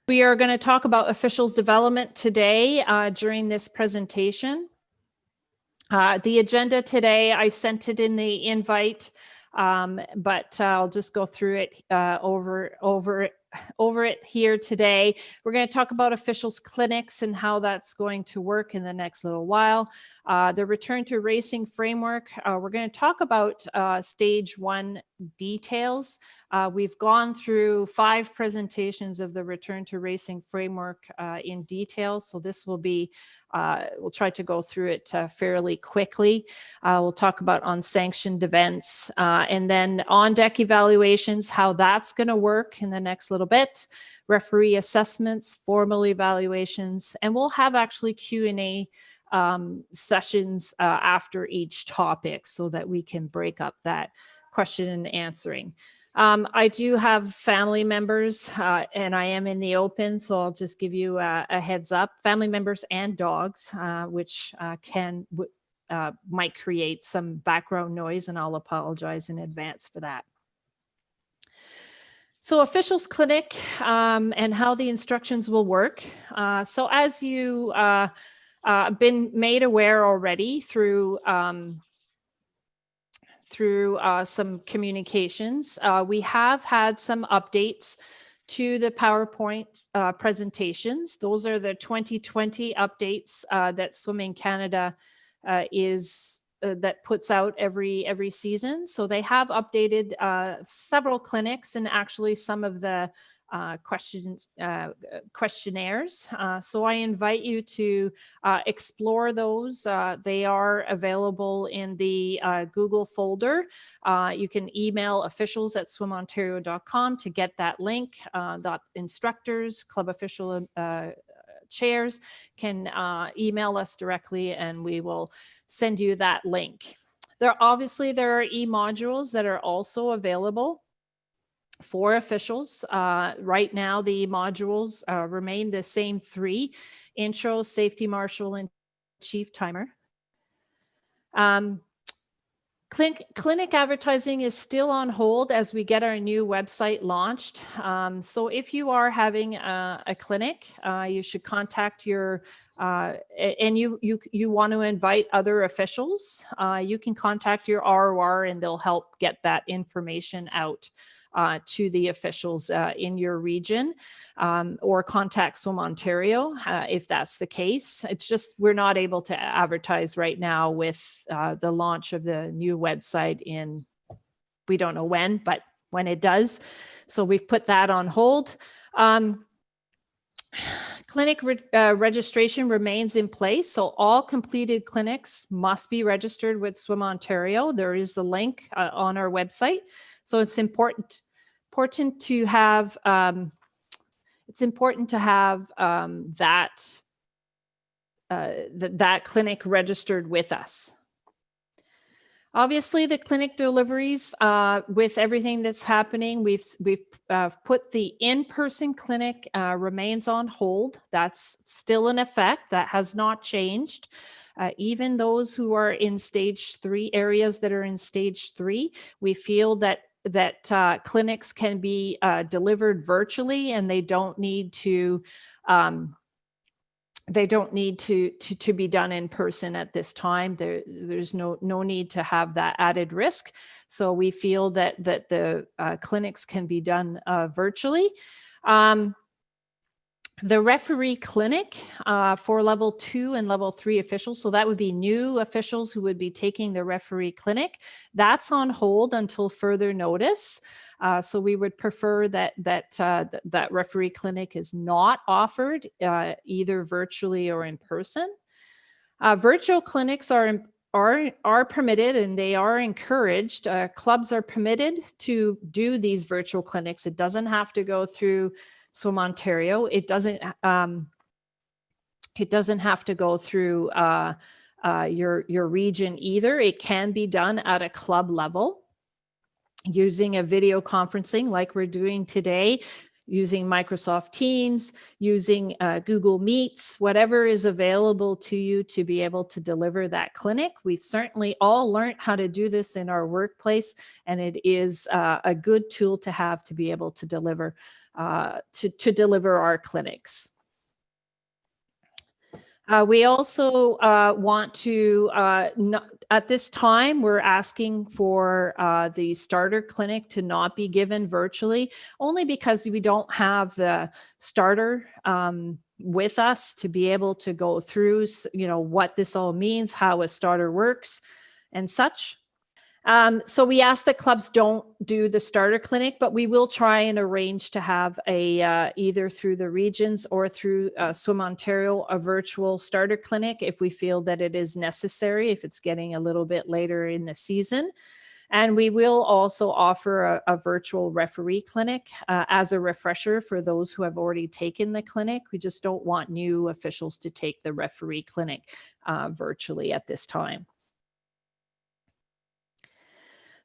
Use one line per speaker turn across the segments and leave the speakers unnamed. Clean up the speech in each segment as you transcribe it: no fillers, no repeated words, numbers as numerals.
We are going to talk about officials development today during this presentation. The agenda today, I sent it in the invite, but I'll just go through it over it here today. We're going to talk about officials clinics and how that's going to work in the next little while. The return to racing framework, we're going to talk about stage 1 details. We've gone through 5 presentations of the return to racing framework in detail, so this will be we'll try to go through it fairly quickly. We'll talk about unsanctioned events and then on-deck evaluations, how that's going to work in the next little bit, referee assessments, formal evaluations, and we'll have actually Q&A sessions after each topic so that we can break up that question and answering. I do have family members and I am in the open, so I'll just give you a heads up. Family members and dogs, which might create some background noise, and I'll apologize in advance for that. So officials clinic and how the instructions will work. So as you been made aware already through some communications, we have had some updates to the PowerPoint presentations. Those are the 2020 updates that Swimming Canada that puts out every season. So they have updated several clinics and actually some of the questionnaires. So I invite you to explore those. They are available in the Google folder. You can email officials@swimontario.com to get that link. Instructors, club official chairs can email us directly and we will send you that link. There are e-modules that are also available for officials. Right now, the modules remain the same 3: intro, safety marshal, and chief timer. Clinic advertising is still on hold as we get our new website launched. So if you are having a clinic, you should contact your and you want to invite other officials, you can contact your ROR and they'll help get that information out to the officials in your region, or contact Swim Ontario if that's the case. It's just we're not able to advertise right now with the launch of the new website in, we don't know when, but when it does. So we've put that on hold. Clinic registration remains in place. So all completed clinics must be registered with Swim Ontario. There is the link on our website. So it's important to have that clinic registered with us. Obviously, the clinic deliveries, with everything that's happening, we've put the in-person clinic remains on hold. That's still in effect. That has not changed. Even those who are in stage 3 areas that are in stage 3, we feel that clinics can be delivered virtually, and they don't need to be done in person at this time. There's no need to have that added risk. So we feel that the clinics can be done virtually. The referee clinic for level 2 and level 3 officials, so that would be new officials who would be taking the referee clinic, that's on hold until further notice. So we would prefer that referee clinic is not offered either virtually or in person. Virtual clinics are permitted and they are encouraged. Clubs are permitted to do these virtual clinics. It doesn't have to go through Swim Ontario. It doesn't have to go through your region either. It can be done at a club level using a video conferencing like we're doing today. using Microsoft Teams, using Google Meets, whatever is available to you to be able to deliver that clinic. We've certainly all learned how to do this in our workplace, and it is a good tool to have to be able to deliver deliver our clinics. We also want to, at this time, we're asking for the starter clinic to not be given virtually, only because we don't have the starter with us to be able to go through, what this all means, how a starter works and such. So we ask that clubs don't do the starter clinic, but we will try and arrange to have either through the regions or through Swim Ontario, a virtual starter clinic if we feel that it is necessary, if it's getting a little bit later in the season. And we will also offer a virtual referee clinic as a refresher for those who have already taken the clinic. We just don't want new officials to take the referee clinic virtually at this time.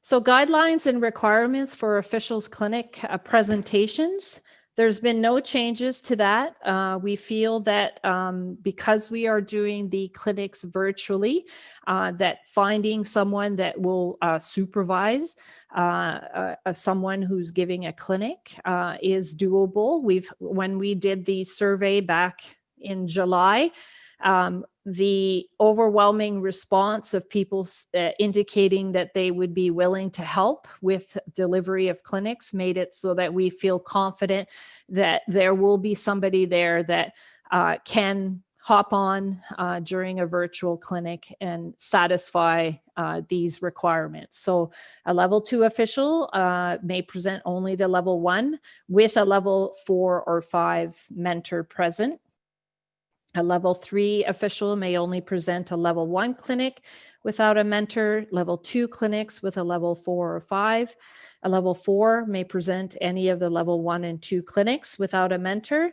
So guidelines and requirements for officials clinic presentations. There's been no changes to that. We feel that because we are doing the clinics virtually, that finding someone that will supervise someone who's giving a clinic is doable. When we did the survey back in July, the overwhelming response of people indicating that they would be willing to help with delivery of clinics made it so that we feel confident that there will be somebody there that can hop on during a virtual clinic and satisfy these requirements. So a level 2 official may present only the level 1 with a level 4 or 5 mentor present. A level 3 official may only present a level 1 clinic without a mentor, level 2 clinics with a level 4 or 5. A level 4 may present any of the level 1 and 2 clinics without a mentor,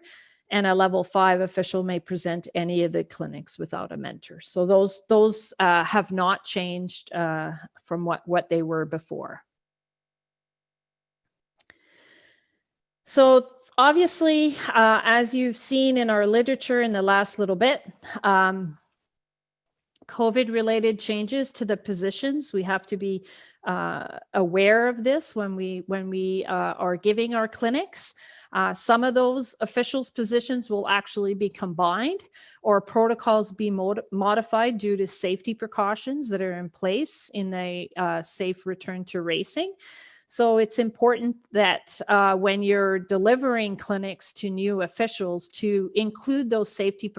and a level 5 official may present any of the clinics without a mentor. So those have not changed from what they were before. So obviously, as you've seen in our literature in the last little bit, COVID-related changes to the positions, we have to be aware of this when we are giving our clinics. Some of those officials' positions will actually be combined, or protocols be modified due to safety precautions that are in place in the safe return to racing. So it's important that when you're delivering clinics to new officials to include those safety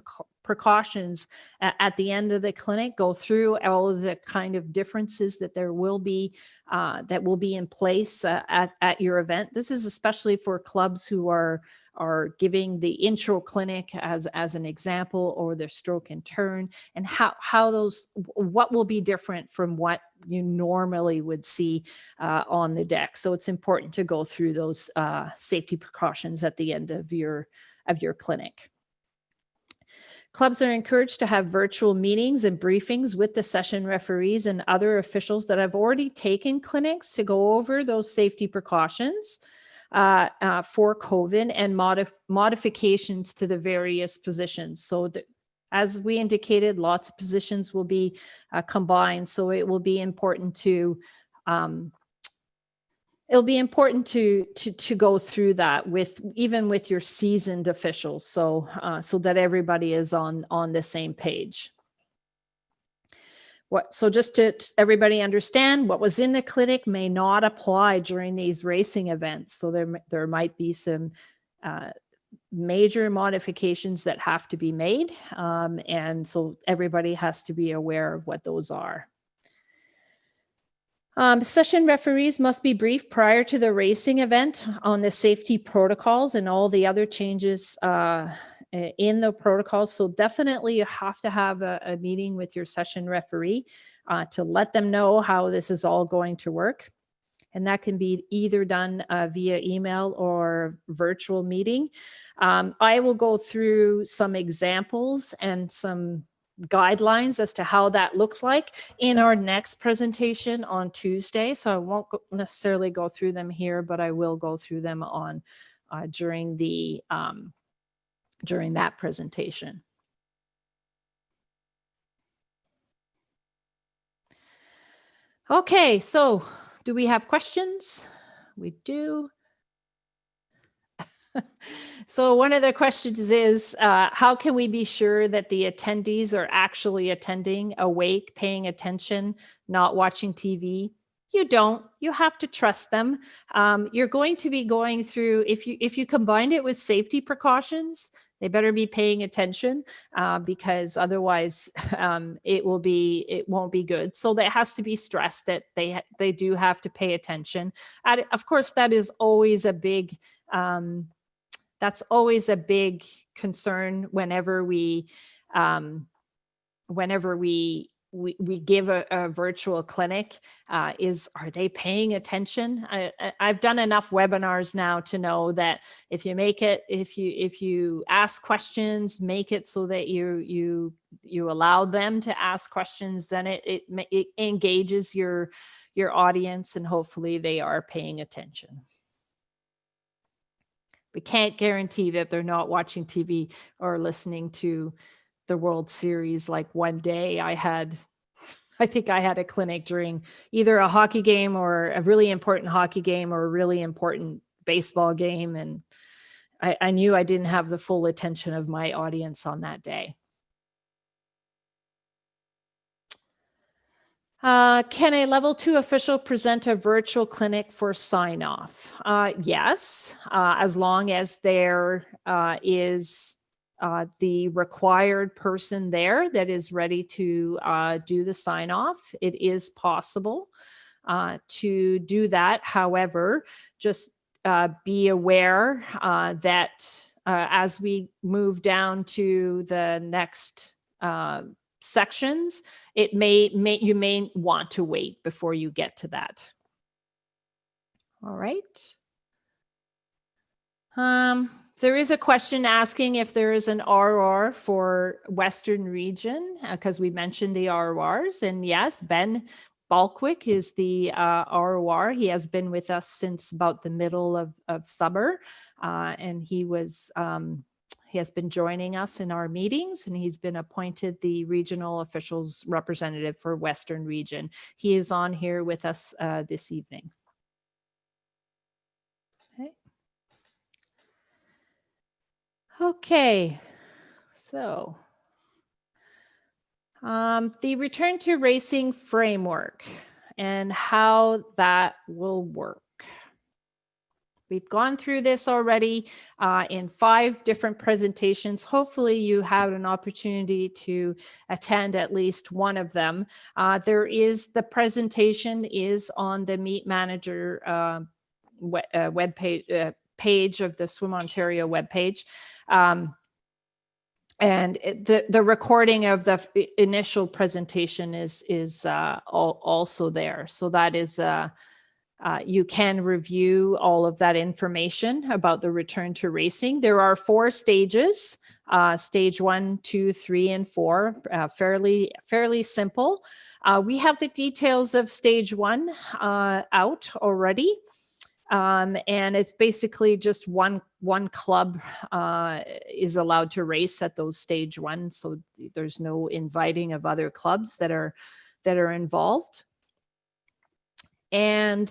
precautions at the end of the clinic, go through all of the kind of differences that there will be in place at your event. This is especially for clubs who are giving the intro clinic as an example, or their stroke and turn, and what will be different from what you normally would see on the deck. So it's important to go through those safety precautions at the end of your clinic. Clubs are encouraged to have virtual meetings and briefings with the session referees and other officials that have already taken clinics to go over those safety precautions for COVID and modifications to the various positions. So as we indicated, lots of positions will be combined. So it will be important to go through that even with your seasoned officials, so that everybody is on the same page. So just to everybody understand, what was in the clinic may not apply during these racing events. So there might be some major modifications that have to be made, and so everybody has to be aware of what those are. Session referees must be briefed prior to the racing event on the safety protocols and all the other changes in the protocols. So definitely you have to have a meeting with your session referee to let them know how this is all going to work. And that can be either done via email or virtual meeting. I will go through some examples and some guidelines as to how that looks like in our next presentation on Tuesday. So I won't necessarily go through them here, but I will go through them on during that presentation. Okay, so do we have questions? We do. So one of the questions is, how can we be sure that the attendees are actually attending, awake, paying attention, not watching TV? You don't. You have to trust them. You're going to be going through, if you combine it with safety precautions, they better be paying attention, because otherwise it won't be good. So that has to be stressed that they do have to pay attention. And of course, that is always a big that's always a big concern whenever we give a virtual clinic, are they paying attention? I've done enough webinars now to know that if you ask questions, make it so that you allow them to ask questions, then it engages your audience, and hopefully they are paying attention. We can't guarantee that they're not watching TV or listening to the World Series. Like one day I think I had a clinic during either a hockey game or a really important hockey game or a really important baseball game. And I knew I didn't have the full attention of my audience on that day. Can a level 2 official present a virtual clinic for sign off? Yes, as long as there is the required person there that is ready to do the sign off. It is possible to do that. However, just be aware that as we move down to the next sections, you may want to wait before you get to that. All right. There is a question asking if there is an RR for Western region, because we mentioned the RRs, and yes, Ben Balkwick is the ROR. He has been with us since about the middle of summer, and he has been joining us in our meetings, and he's been appointed the regional officials representative for Western region. He is on here with us this evening. Okay, so the return to racing framework and how that will work. We've gone through this already in 5 different presentations. Hopefully you have an opportunity to attend at least one of them. The presentation is on the Meet Manager web page of the Swim Ontario webpage. And the recording of the initial presentation is also there. So that is, you can review all of that information about the return to racing. There are 4 stages, stage 1, 2, 3, and 4, fairly simple. We have the details of stage 1 out already. And it's basically just one club is allowed to race at those stage 1. So there's no inviting of other clubs that are involved. And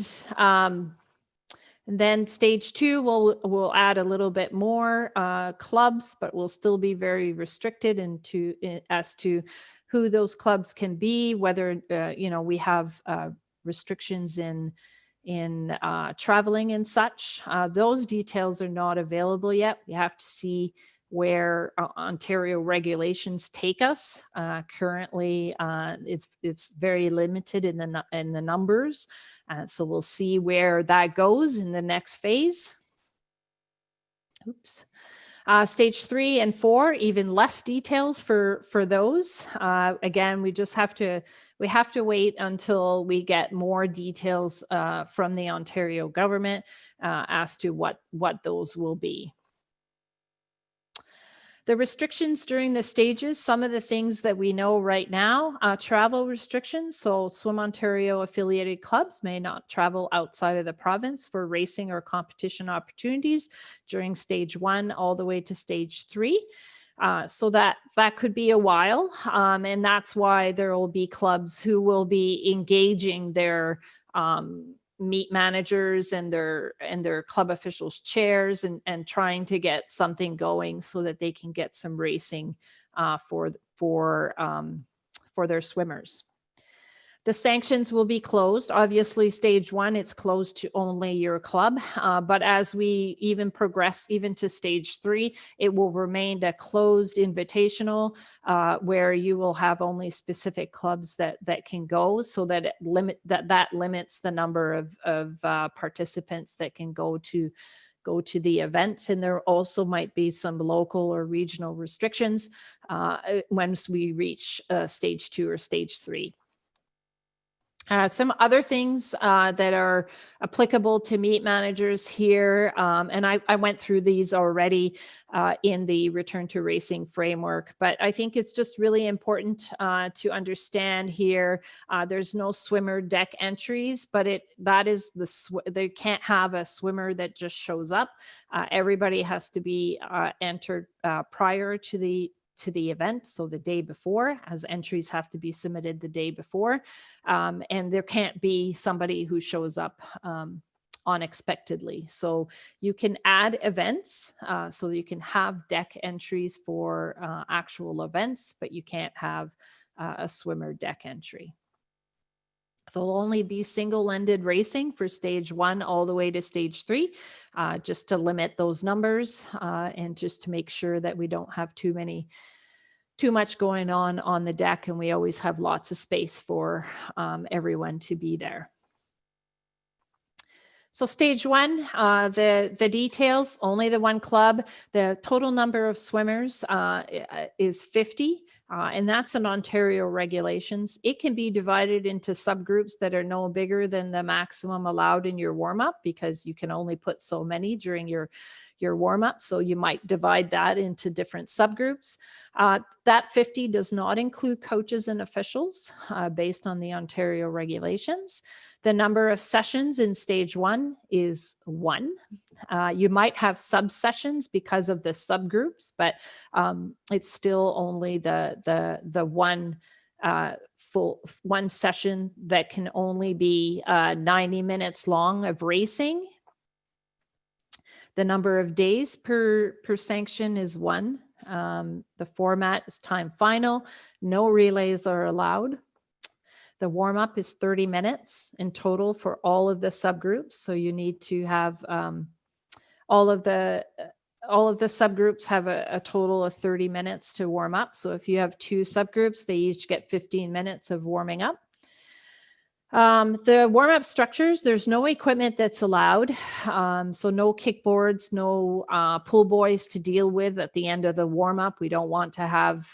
then stage 2, we'll add a little bit more clubs, but we'll still be very restricted as to who those clubs can be, whether we have restrictions in traveling and such. Those details are not available yet. We have to see where Ontario regulations take us. Currently, it's very limited in the numbers. So we'll see where that goes in the next phase. Oops. Stage 3 and 4, even less details for those. Again, we have to wait until we get more details from the Ontario government as to what those will be. The restrictions during the stages, some of the things that we know right now, travel restrictions. So Swim Ontario affiliated clubs may not travel outside of the province for racing or competition opportunities during stage 1 all the way to stage 3. So that could be a while. And that's why there will be clubs who will be engaging their meet managers and their club officials chairs and trying to get something going so that they can get some racing for their swimmers. The sanctions will be closed. Obviously, stage 1, it's closed to only your club. But as we even progress even to stage 3, it will remain a closed invitational where you will have only specific clubs that can go, so that that limits the number of participants that can go to the event. And there also might be some local or regional restrictions once we reach stage 2 or stage 3. Some other things that are applicable to meet managers here, and I went through these already in the Return to Racing framework, but I think it's just really important to understand here. There's no swimmer deck entries, but they can't have a swimmer that just shows up. Everybody has to be entered prior to the event, so the day before, as entries have to be submitted the day before, and there can't be somebody who shows up unexpectedly. So you can add events, so you can have deck entries for actual events, but you can't have a swimmer deck entry. There'll only be single-ended racing for stage 1 all the way to stage 3, just to limit those numbers and just to make sure that we don't have too much going on the deck, and we always have lots of space for everyone to be there. So stage 1, the details, only the one club. The total number of swimmers is 50. And that's an Ontario regulations. It can be divided into subgroups that are no bigger than the maximum allowed in your warm-up, because you can only put so many during your warm-up. So you might divide that into different subgroups. That 50 does not include coaches and officials based on the Ontario regulations. The number of sessions in stage 1 is 1. You might have sub-sessions because of the subgroups, but it's still only the one session that can only be 90 minutes long of racing. The number of days per sanction is 1. The format is time final. No relays are allowed. The warm-up is 30 minutes in total for all of the subgroups. So you need to have all of the subgroups have a total of 30 minutes to warm up. So if you have 2 subgroups, they each get 15 minutes of warming up. The warm-up structures, there's no equipment that's allowed. So no kickboards, no pull buoys to deal with at the end of the warm-up. We don't want to have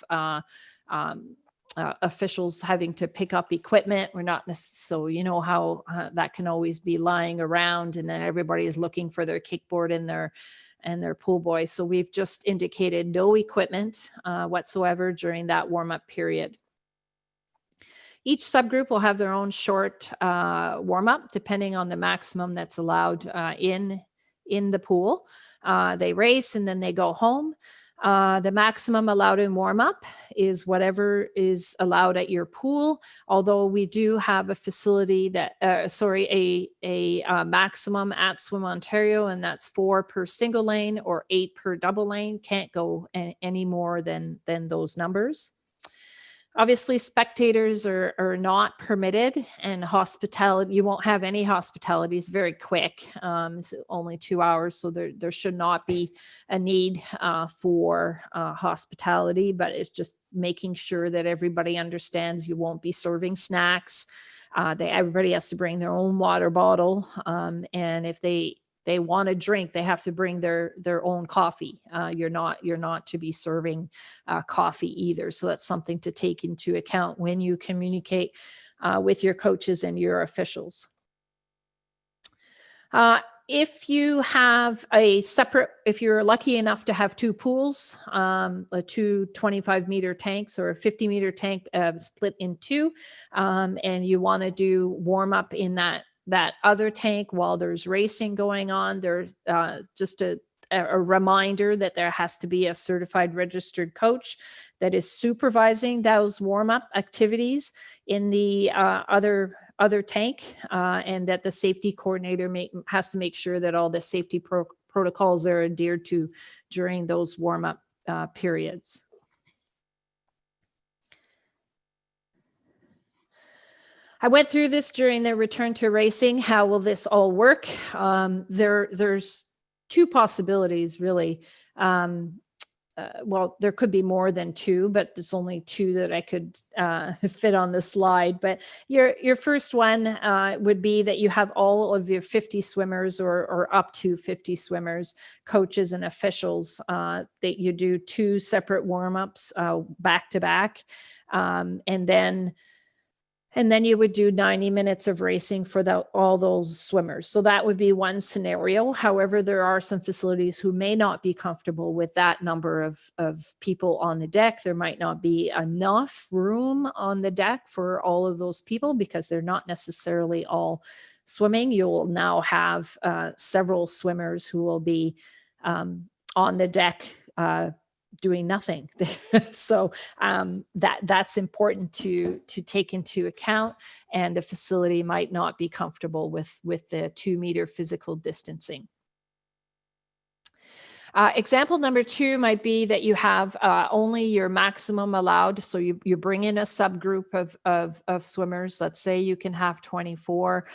officials having to pick up equipment. We're not so you know how that can always be lying around, and then everybody is looking for their kickboard and their pull buoy. So we've just indicated no equipment whatsoever during that warm-up period. Each subgroup will have their own short warm-up depending on the maximum that's allowed in the pool. They race and then they go home. The maximum allowed in warm-up is whatever is allowed at your pool, although we do have a facility that, a maximum at Swim Ontario, and that's 4 per single lane or 8 per double lane. Can't go any more than those numbers. Obviously, spectators are not permitted, and hospitality, you won't have any hospitality. It's very quick. It's only 2 hours, so there should not be a need for hospitality, but it's just making sure that everybody understands you won't be serving snacks. Everybody has to bring their own water bottle, and if they want to drink, they have to bring their own coffee. You're not to be serving coffee either. So that's something to take into account when you communicate with your coaches and your officials. If you have if you're lucky enough to have two pools, two 25-meter tanks or a 50-meter tank split in two, and you want to do warm up in that other tank while there's racing going on, there's just a reminder that there has to be a certified registered coach that is supervising those warm-up activities in the other tank, and that the safety coordinator has to make sure that all the safety protocols are adhered to during those warm-up periods. I went through this during the return to racing. How will this all work? There's two possibilities, really. Well, there could be more than two, but there's only two that I could fit on the slide. But your first one would be that you have all of your 50 swimmers or up to 50 swimmers, coaches and officials, that you do two separate warm-ups back to back. And then you would do 90 minutes of racing for all those swimmers. So that would be one scenario. However, there are some facilities who may not be comfortable with that number of people on the deck. There might not be enough room on the deck for all of those people because they're not necessarily all swimming. You'll now have several swimmers who will be on the deck doing nothing. So that's important to take into account, and the facility might not be comfortable with the 2-meter physical distancing. Example number two might be that you have only your maximum allowed. So you bring in a subgroup of swimmers. Let's say you can have 24.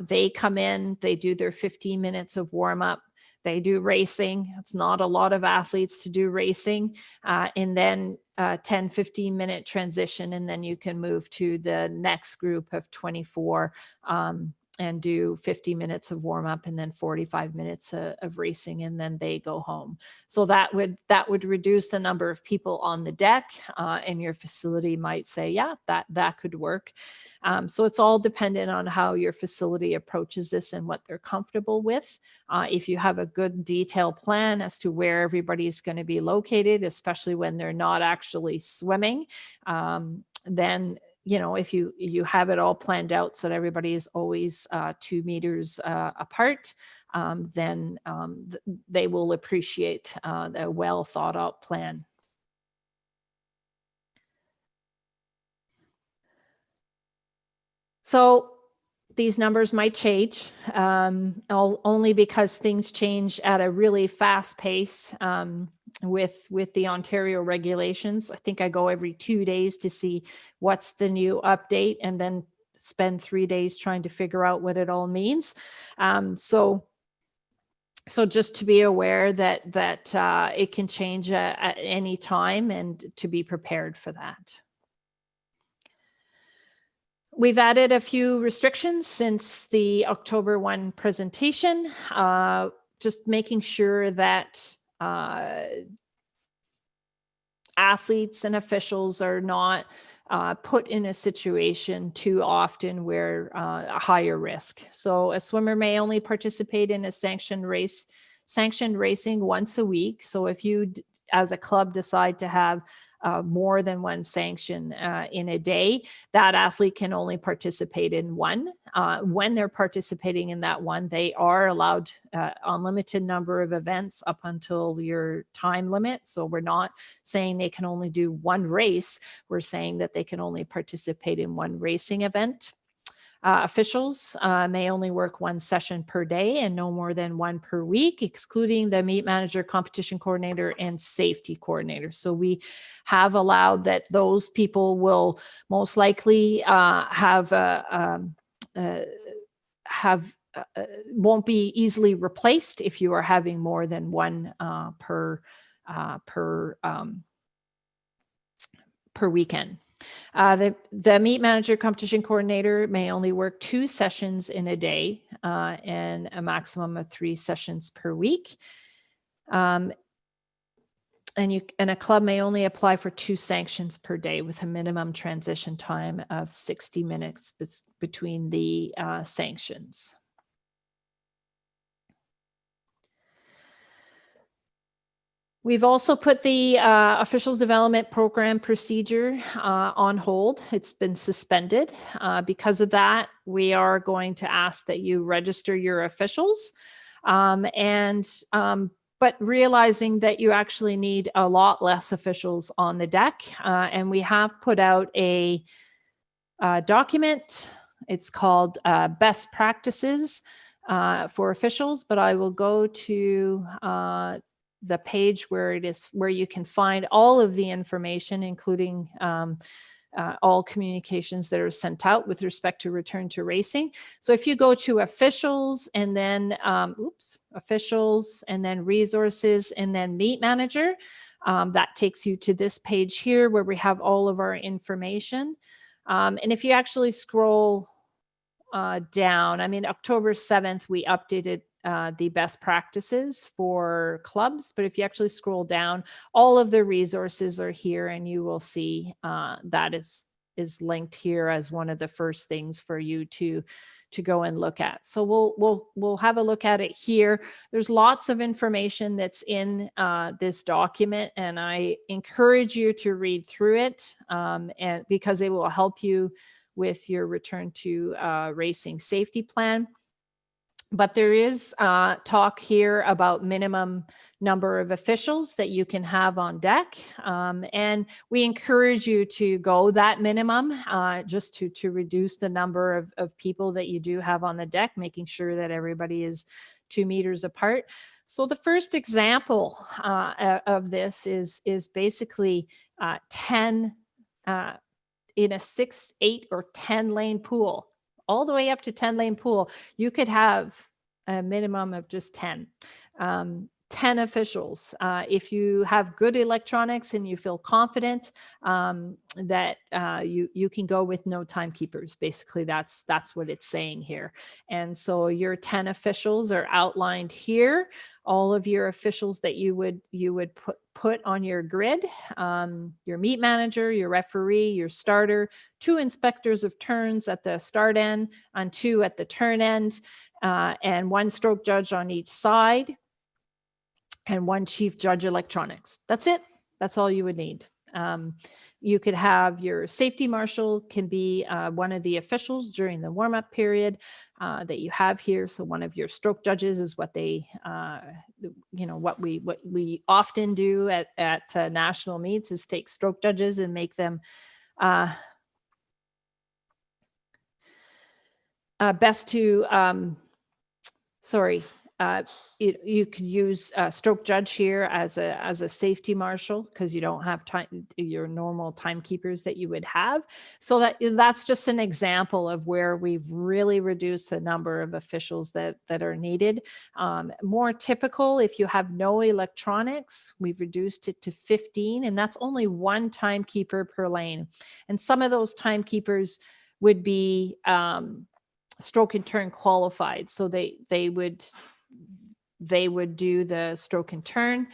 They come in, they do their 15 minutes of warm up. They do racing. It's not a lot of athletes to do racing. And then 10, 15-minute transition. And then you can move to the next group of 24 and do 50 minutes of warm up and then 45 minutes of racing, and then they go home. So that would reduce the number of people on the deck, and your facility might say, yeah, that could work. So it's all dependent on how your facility approaches this and what they're comfortable with. If you have a good detailed plan as to where everybody's going to be located, especially when they're not actually swimming, then if you have it all planned out so that everybody is always 2 meters apart, then they will appreciate a well thought out plan. So these numbers might change, only because things change at a really fast pace with the Ontario regulations. I think I go every 2 days to see what's the new update, and then spend 3 days trying to figure out what it all means. So just to be aware that it can change at any time, and to be prepared for that. We've added a few restrictions since the October 1 presentation, just making sure that athletes and officials are not put in a situation too often where a higher risk. So a swimmer may only participate in a sanctioned racing once a week. So if you, as a club, decide to have more than one sanction in a day, that athlete can only participate in one. When they're participating in that one, they are allowed unlimited number of events up until your time limit. So we're not saying they can only do one race. We're saying that they can only participate in one racing event. Officials may only work one session per day and no more than one per week, excluding the meet manager, competition coordinator, and safety coordinator. So we have allowed that those people will most likely won't be easily replaced if you are having more than one per weekend. The meet manager, competition coordinator may only work 2 sessions in a day and a maximum of 3 sessions per week. And a club may only apply for 2 sanctions per day with a minimum transition time of 60 minutes between the sanctions. We've also put the officials development program procedure on hold. It's been suspended. Because of that, we are going to ask that you register your officials, but realizing that you actually need a lot less officials on the deck. And we have put out a document. It's called Best Practices for Officials, but I will go to the page where you can find all of the information, including all communications that are sent out with respect to return to racing. So if you go to officials and then officials and then resources and then meet manager, that takes you to this page here where we have all of our information. And if you actually scroll down, I mean, October 7th, we updated the best practices for clubs. But if you actually scroll down, all of the resources are here, and you will see that is linked here as one of the first things for you to go and look at. So we'll have a look at it here. There's lots of information that's in this document, and I encourage you to read through it, and because it will help you with your return to racing safety plan. But there is talk here about minimum number of officials that you can have on deck. And we encourage you to go that minimum just to reduce the number of people that you do have on the deck, making sure that everybody is 2 meters apart. So the first example of this is basically 10 in a 6, 8, or 10 lane pool, all the way up to 10 lane pool. You could have a minimum of just 10. 10 officials. If you have good electronics and you feel confident that you can go with no timekeepers. Basically, that's what it's saying here. And so your 10 officials are outlined here. All of your officials that you would put on your grid, your meet manager, your referee, your starter, 2 inspectors of turns at the start end and 2 at the turn end, and 1 stroke judge on each side, and 1 chief judge electronics. That's it. That's all you would need. You could have your safety marshal can be one of the officials during the warm-up period that you have here. So one of your stroke judges is what they, what we often do at national meets is take stroke judges and make them best to, you could use a stroke judge here as a safety marshal because you don't have your normal timekeepers that you would have. So that's just an example of where we've really reduced the number of officials that are needed. More typical, if you have no electronics, we've reduced it to 15, and that's only 1 timekeeper per lane. And some of those timekeepers would be stroke and turn qualified, so they would do the stroke and turn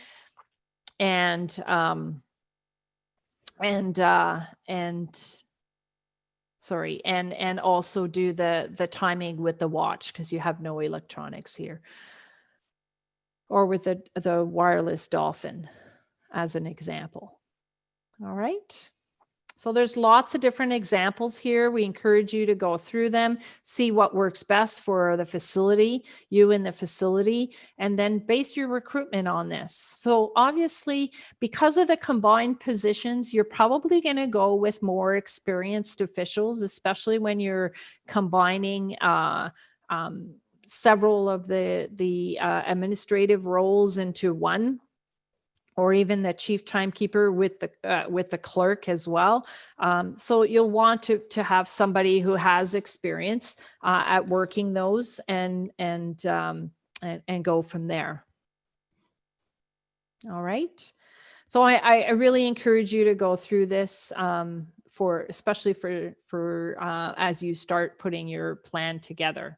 and also do the timing with the watch because you have no electronics here, or with the wireless dolphin as an example. All right. So there's lots of different examples here. We encourage you to go through them, see what works best for the facility, you and the facility, and then base your recruitment on this. So obviously, because of the combined positions, you're probably going to go with more experienced officials, especially when you're combining several of the administrative roles into one, or even the chief timekeeper with the clerk as well. So you'll want to have somebody who has experience at working those and go from there. All right. So I really encourage you to go through this especially for as you start putting your plan together.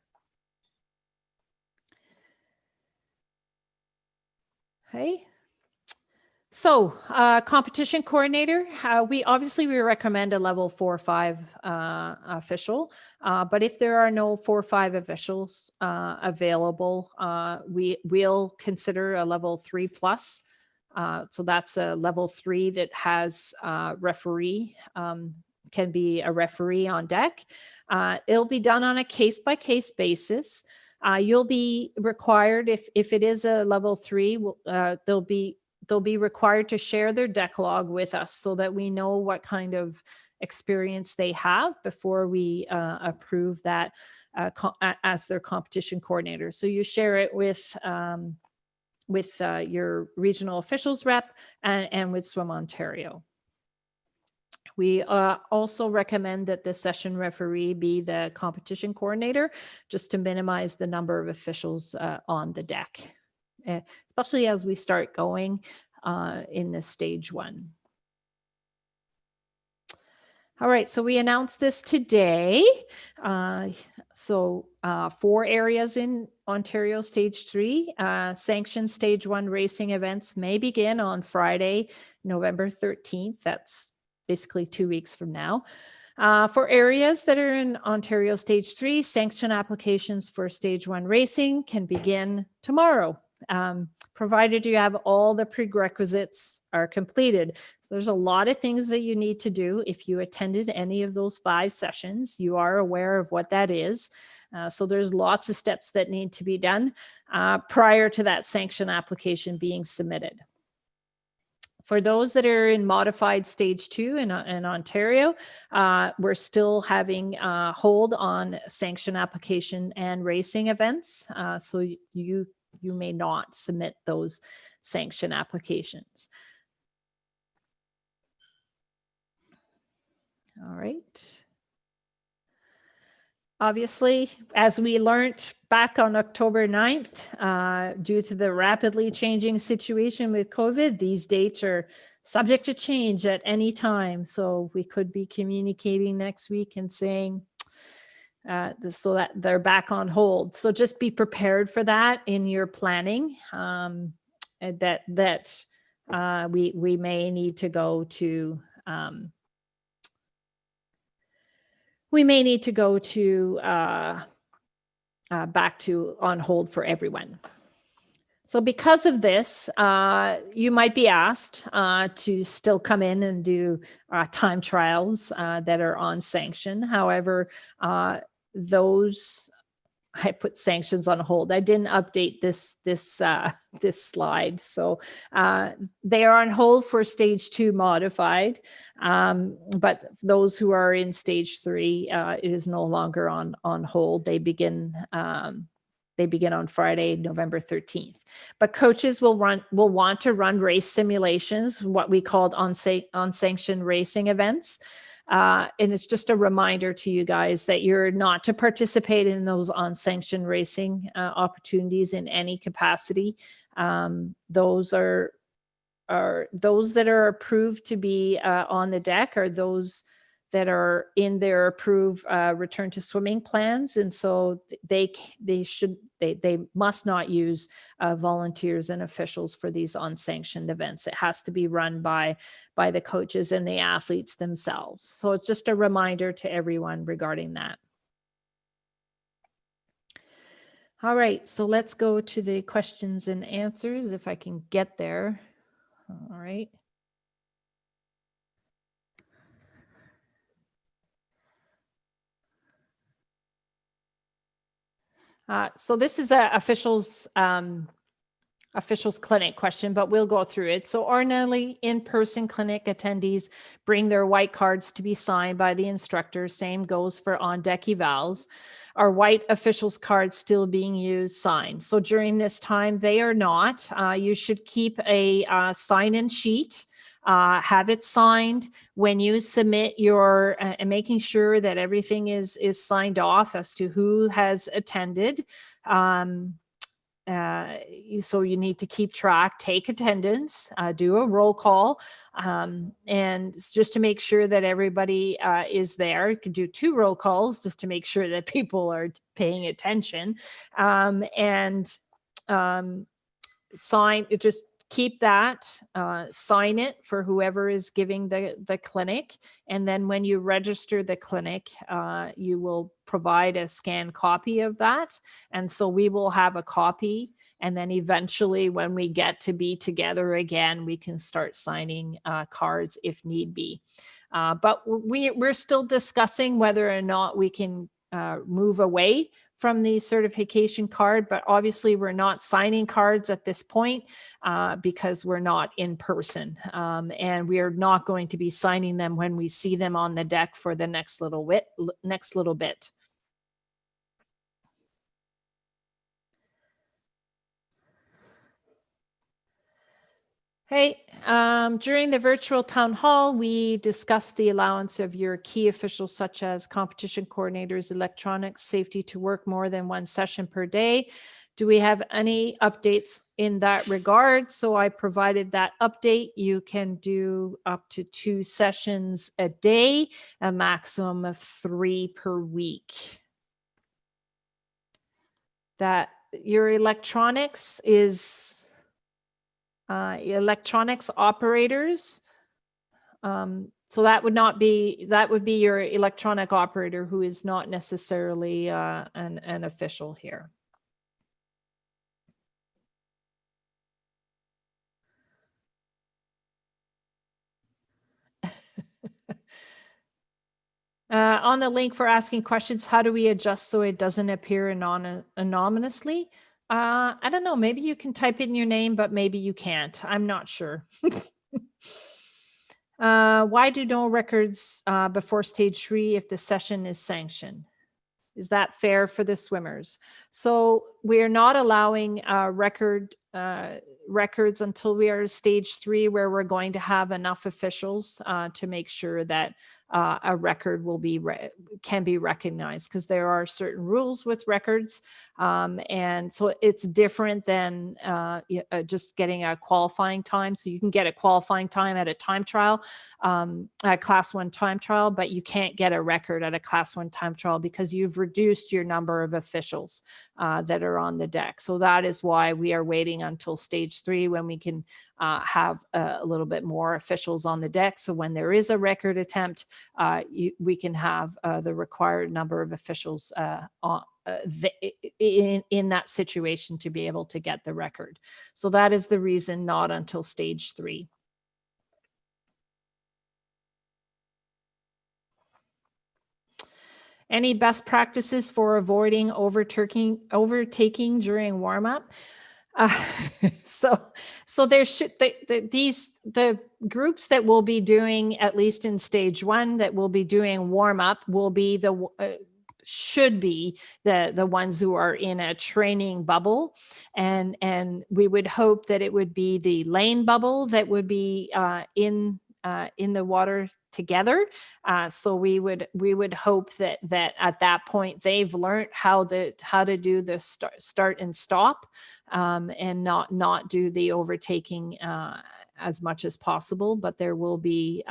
Okay. So competition coordinator, we recommend a level 4 or 5 official, but if there are no 4 or 5 officials available, we'll consider a level 3+ So that's a level 3 that has referee, can be a referee on deck. It'll be done on a case-by-case basis. You'll be required, if it is a level 3, they'll be required to share their deck log with us so that we know what kind of experience they have before we approve that as their competition coordinator. So you share it with your regional officials rep and with Swim Ontario. We also recommend that the session referee be the competition coordinator, just to minimize the number of officials on the deck, especially as we start going in this stage 1. All right, so we announced this today. 4 areas in Ontario Stage 3. Sanctioned Stage 1 racing events may begin on Friday, November 13th. That's basically 2 weeks from now. For areas that are in Ontario Stage 3, sanction applications for Stage 1 racing can begin tomorrow, provided you have all the prerequisites are completed. So there's a lot of things that you need to do. If you attended any of those 5 sessions, you are aware of what that is. So there's lots of steps that need to be done prior to that sanction application being submitted. For those that are in modified stage 2 in Ontario, we're still having hold on sanction application and racing events. So you may not submit those sanction applications. All right. Obviously, as we learned back on October 9th, due to the rapidly changing situation with COVID, these dates are subject to change at any time. So we could be communicating next week and saying so that they're back on hold. So just be prepared for that in your planning, that we may need to go to back to on hold for everyone. So because of this, you might be asked to still come in and do time trials that are on sanction. However, those, I put sanctions on hold. I didn't update this slide. So they are on hold for stage 2 modified, but those who are in stage 3, it is no longer on hold. They begin on Friday, November 13th. But coaches will want to run race simulations, what we called unsanctioned racing events. And it's just a reminder to you guys that you're not to participate in those unsanctioned racing opportunities in any capacity. Those are those that are approved to be on the deck, are those that are in their approved return to swimming plans, and so they must not use volunteers and officials for these unsanctioned events. It has to be run by the coaches and the athletes themselves. So it's just a reminder to everyone regarding that. All right, so let's go to the questions and answers if I can get there. All right. So this is a officials clinic question, but we'll go through it. So ordinarily in-person clinic attendees bring their white cards to be signed by the instructor. Same goes for on-deck evals. Are white officials cards still being used, signed? So during this time, they are not. You should keep a sign-in sheet. Have it signed when you submit your and making sure that everything is signed off as to who has attended. So you need to keep track, take attendance, do a roll call, and just to make sure that everybody is there. You can do 2 roll calls just to make sure that people are paying attention, and sign it. Just keep that, sign it for whoever is giving the clinic. And then when you register the clinic, you will provide a scanned copy of that. And so we will have a copy And then eventually when we get to be together again, we can start signing cards if need be. But we're still discussing whether or not we can move away from the certification card, but obviously we're not signing cards at this point because we're not in person, and we are not going to be signing them when we see them on the deck for the next little bit. Hey, during the virtual town hall, we discussed the allowance of your key officials, such as competition coordinators, electronics, safety to work more than one session per day. Do we have any updates in that regard? So I provided that update. You can do up to 2 sessions a day, a maximum of 3 per week. That your electronics is electronics operators. So that would be your electronic operator who is not necessarily an official here. On the link for asking questions, how do we adjust so it doesn't appear anonymously? I don't know. Maybe you can type in your name, but maybe you can't. I'm not sure. Why do no records before stage 3 if the session is sanctioned? Is that fair for the swimmers? So we're not allowing records until we are stage 3, where we're going to have enough officials to make sure that a record can be recognized, because there are certain rules with records. And so it's different than just getting a qualifying time. So you can get a qualifying time at a time trial, a class 1 time trial, but you can't get a record at a class 1 time trial because you've reduced your number of officials that are on the deck. So that is why we are waiting until stage 3, when we can have a little bit more officials on the deck. So when there is a record attempt, we can have the required number of officials in that situation to be able to get the record. So that is the reason not until stage 3. Any best practices for avoiding overtaking during warm up? So there should the groups that will be doing, at least in stage 1, that will be doing warm up will be should be the ones who are in a training bubble, and we would hope that it would be the lane bubble that would be in the water together. So we would hope that at that point they've learned how to do the start and stop, and not do the overtaking as much as possible. But there will be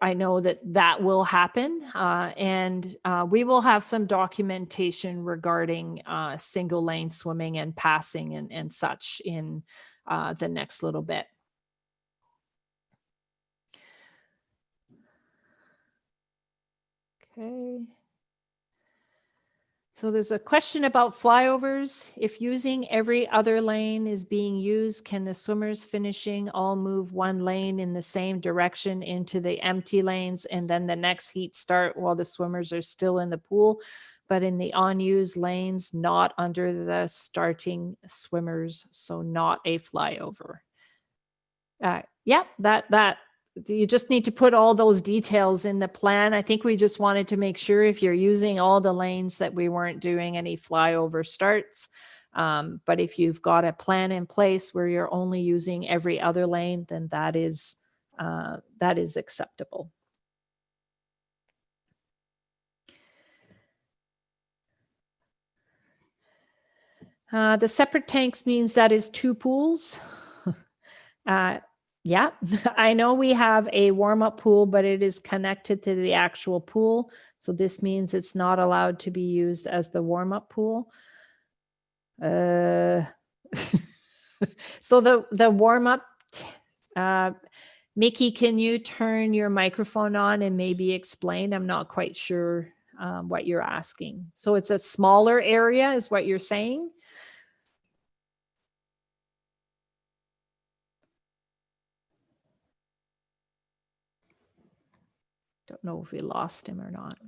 I know that will happen, and we will have some documentation regarding single lane swimming and passing and such in the next little bit. Okay. So there's a question about flyovers. If using every other lane is being used, can the swimmers finishing all move one lane in the same direction into the empty lanes, and then the next heat start while the swimmers are still in the pool, but in the unused lanes, not under the starting swimmers, so not a flyover? Yeah, that you just need to put all those details in the plan. I think we just wanted to make sure if you're using all the lanes that we weren't doing any flyover starts. But if you've got a plan in place where you're only using every other lane, then that is acceptable. The separate tanks means that is 2 pools. Yeah, I know we have a warm-up pool, but it is connected to the actual pool. So this means it's not allowed to be used as the warm-up pool. So the warm-up, Mickey, can you turn your microphone on and maybe explain? I'm not quite sure what you're asking. So it's a smaller area is what you're saying? don't know if we lost him or not.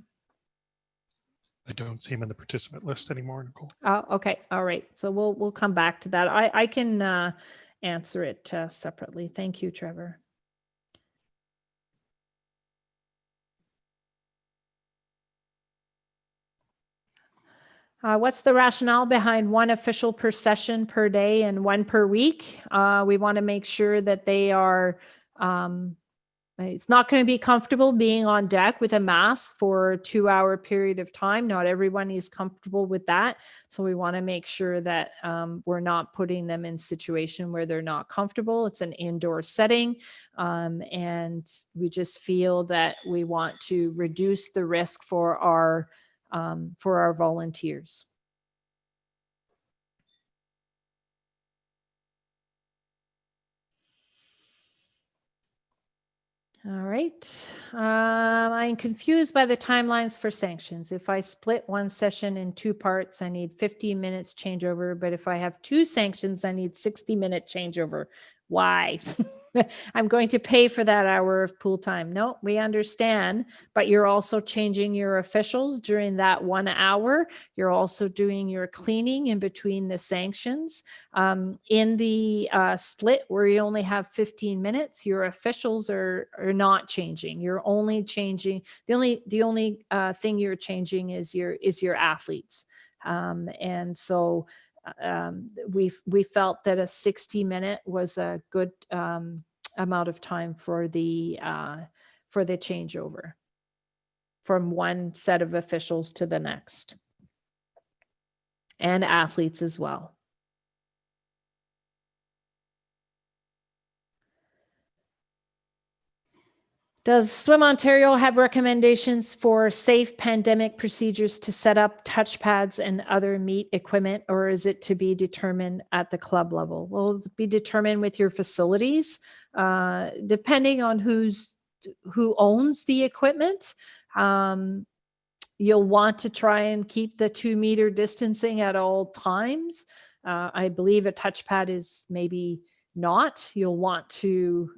I don't see him in the participant list anymore, Nicole.
Oh, okay. All right. So we'll come back to that. I can answer it separately. Thank you, Trevor. What's the rationale behind one official per session per day and one per week? We want to make sure that they are, it's not going to be comfortable being on deck with a mask for a 2-hour period of time. Not everyone is comfortable with that. So we want to make sure that we're not putting them in a situation where they're not comfortable. It's an indoor setting. And we just feel that we want to reduce the risk for our volunteers. All right. I'm confused by the timelines for sanctions. If I split one session in 2 parts, I need 15 minutes changeover. But if I have 2 sanctions, I need 60-minute changeover. Why? I'm going to pay for that hour of pool time. No, we understand, but you're also changing your officials during that 1 hour. You're also doing your cleaning in between the sanctions. In the split where you only have 15 minutes, your officials are not changing. You're only changing, the only thing you're changing is your athletes. And so we felt that a 60-minute was a good amount of time for the changeover from one set of officials to the next, and athletes as well. Does Swim Ontario have recommendations for safe pandemic procedures to set up touchpads and other meet equipment, or is it to be determined at the club level? Well, it'll be determined with your facilities, depending on who owns the equipment. You'll want to try and keep the 2-meter distancing at all times. I believe a touchpad is maybe not. You'll want to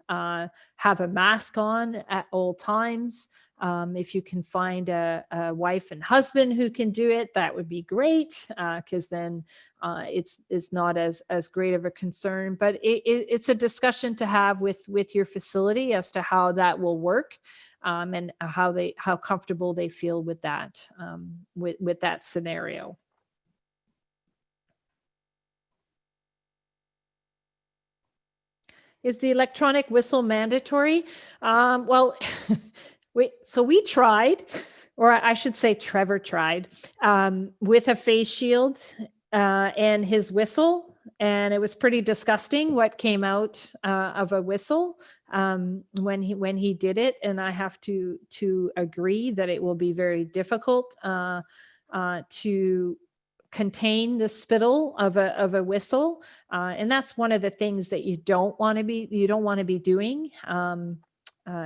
have a mask on at all times. If you can find a wife and husband who can do it, that would be great, because then it's not as great of a concern. But it's a discussion to have with your facility as to how that will work, and how comfortable they feel with that with that scenario. Is the electronic whistle mandatory? Well, we tried, or I should say Trevor tried, with a face shield and his whistle, and it was pretty disgusting what came out of a whistle when he did it. And I have to agree that it will be very difficult to contain the spittle of a whistle, and that's one of the things that you don't want to be doing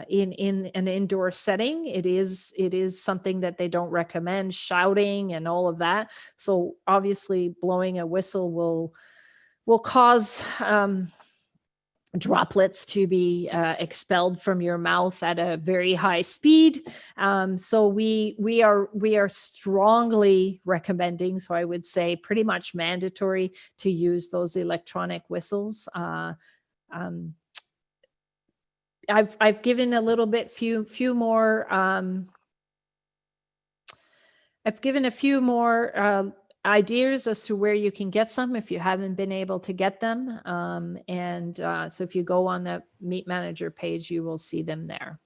in an indoor setting. It is something that they don't recommend, shouting and all of that. So obviously blowing a whistle will cause droplets to be expelled from your mouth at a very high speed. So we are strongly recommending, so I would say pretty much mandatory, to use those electronic whistles. I've given a little bit few more I've given a few more ideas as to where you can get some if you haven't been able to get them. So if you go on the Meet Manager page, you will see them there.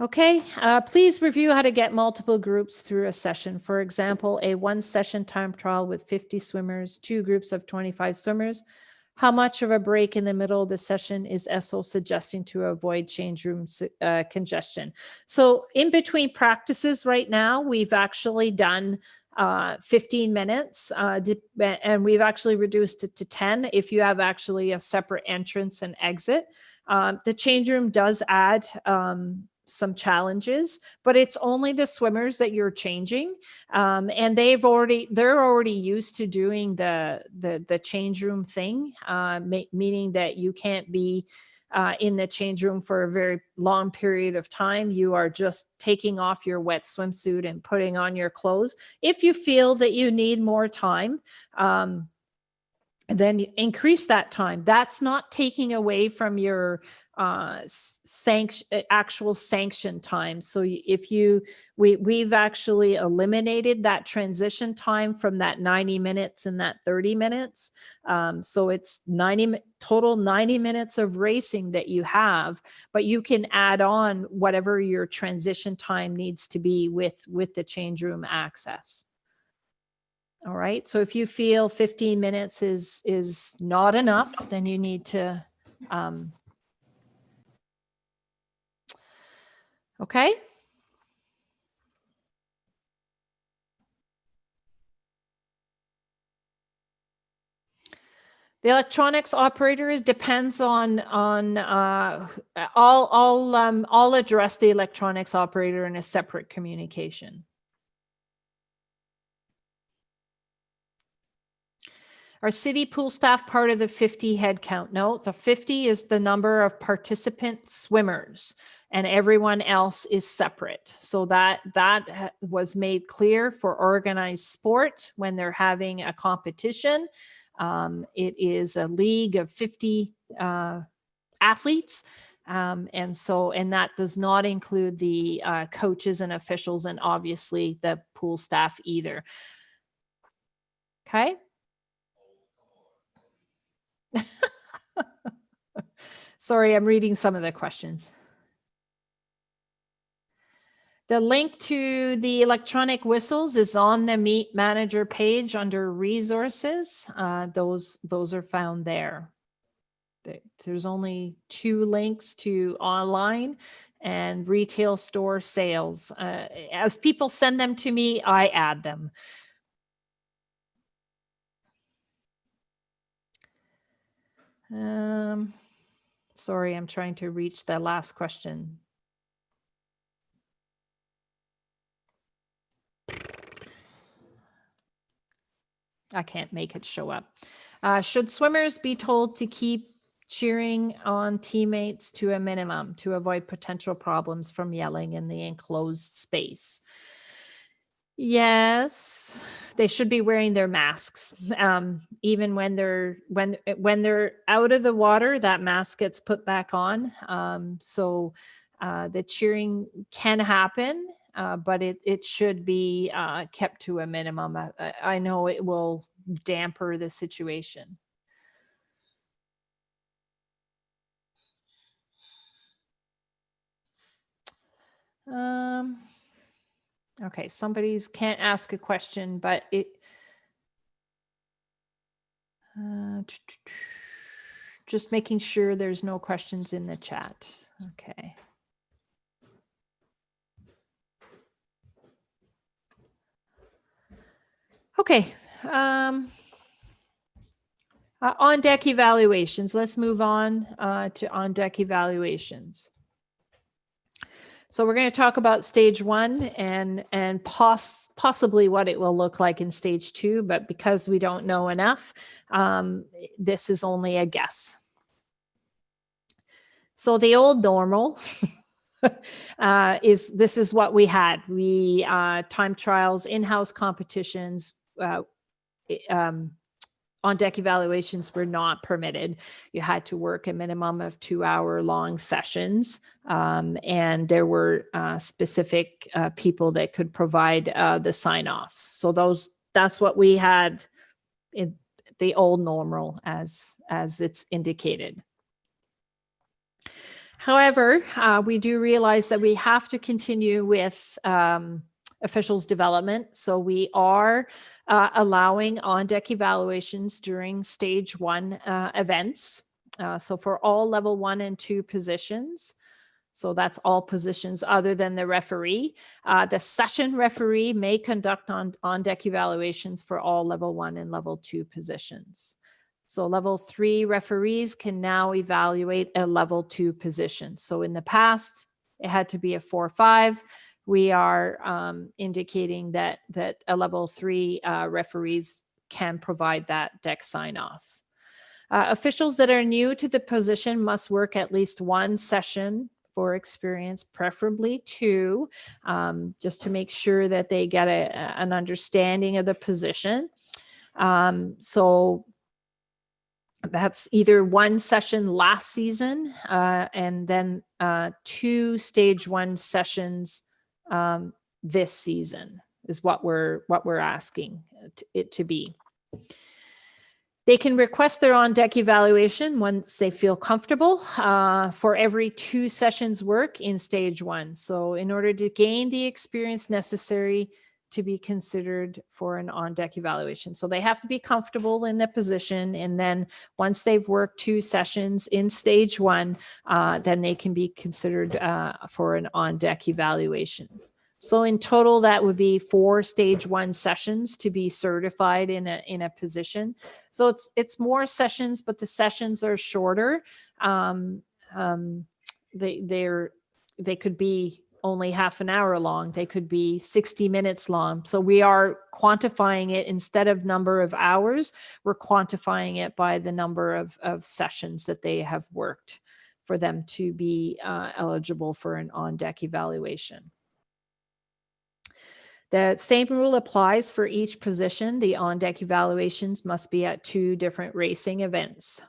Okay, please review how to get multiple groups through a session. For example, a 1-session time trial with 50 swimmers, 2 groups of 25 swimmers. How much of a break in the middle of the session is ESSO suggesting to avoid change room congestion? So in between practices right now, we've actually done 15 minutes, and we've actually reduced it to 10 if you have actually a separate entrance and exit. The change room does add some challenges, but it's only the swimmers that you're changing. And they're already used to doing the change room thing, meaning that you can't be in the change room for a very long period of time. You are just taking off your wet swimsuit and putting on your clothes. If you feel that you need more time, then you increase that time. That's not taking away from your actual sanction time. So we've actually eliminated that transition time from that 90 minutes and that 30 minutes. So it's total 90 minutes of racing that you have, but you can add on whatever your transition time needs to be with the change room access. All right. So if you feel 15 minutes is not enough, then you need to, okay. The electronics operator depends on I'll address the electronics operator in a separate communication. Our city pool staff part of the 50 head count? No, the 50 is the number of participant swimmers, and everyone else is separate. So that was made clear for organized sport when they're having a competition. It is a league of 50 athletes. And that does not include the coaches and officials, and obviously the pool staff either. Okay. Sorry, I'm reading some of the questions. The link to the electronic whistles is on the Meet Manager page under resources. Those are found there. There's only 2 links to online and retail store sales. As people send them to me, I add them. Sorry, I'm trying to reach the last question. I can't make it show up. Should swimmers be told to keep cheering on teammates to a minimum to avoid potential problems from yelling in the enclosed space? Yes, they should be wearing their masks. Even when they're out of the water, that mask gets put back on. So the cheering can happen, but it should be kept to a minimum. I know it will damper the situation. Okay, somebody's can't ask a question, but just making sure there's no questions in the chat. Okay. Okay. On deck evaluations. Let's move on to on deck evaluations. So we're going to talk about stage 1 and possibly what it will look like in stage 2, but because we don't know enough, this is only a guess. So the old normal this is what we had. We time trials, in-house competitions, on-deck evaluations were not permitted. You had to work a minimum of 2-hour-long sessions, and there were specific people that could provide the sign-offs. So that's what we had in the old normal as it's indicated. However, we do realize that we have to continue with officials development. So we are allowing on-deck evaluations during stage 1 events. So for all level 1 and 2 positions, so that's all positions other than the referee. The session referee may conduct on-deck evaluations for all level 1 and level 2 positions. So level 3 referees can now evaluate a level 2 position. So in the past, it had to be a 4-5. We are indicating that a level 3 referees can provide that deck sign-offs. Officials that are new to the position must work at least one session for experience, preferably 2, just to make sure that they get an understanding of the position. So that's either 1 session last season and then 2 stage 1 sessions this season is what we're asking it to be. They can request their on-deck evaluation once they feel comfortable for every 2 sessions work in stage 1. So in order to gain the experience necessary to be considered for an on-deck evaluation. So they have to be comfortable in the position. And then once they've worked 2 sessions in stage 1, then they can be considered for an on-deck evaluation. So in total, that would be 4 stage 1 sessions to be certified in a position. So it's more sessions, but the sessions are shorter. They could be only half an hour long. They could be 60 minutes long. So we are quantifying it instead of number of hours. We're quantifying it by the number of sessions that they have worked for them to be eligible for an on-deck evaluation. The same rule applies for each position. The on-deck evaluations must be at 2 different racing events.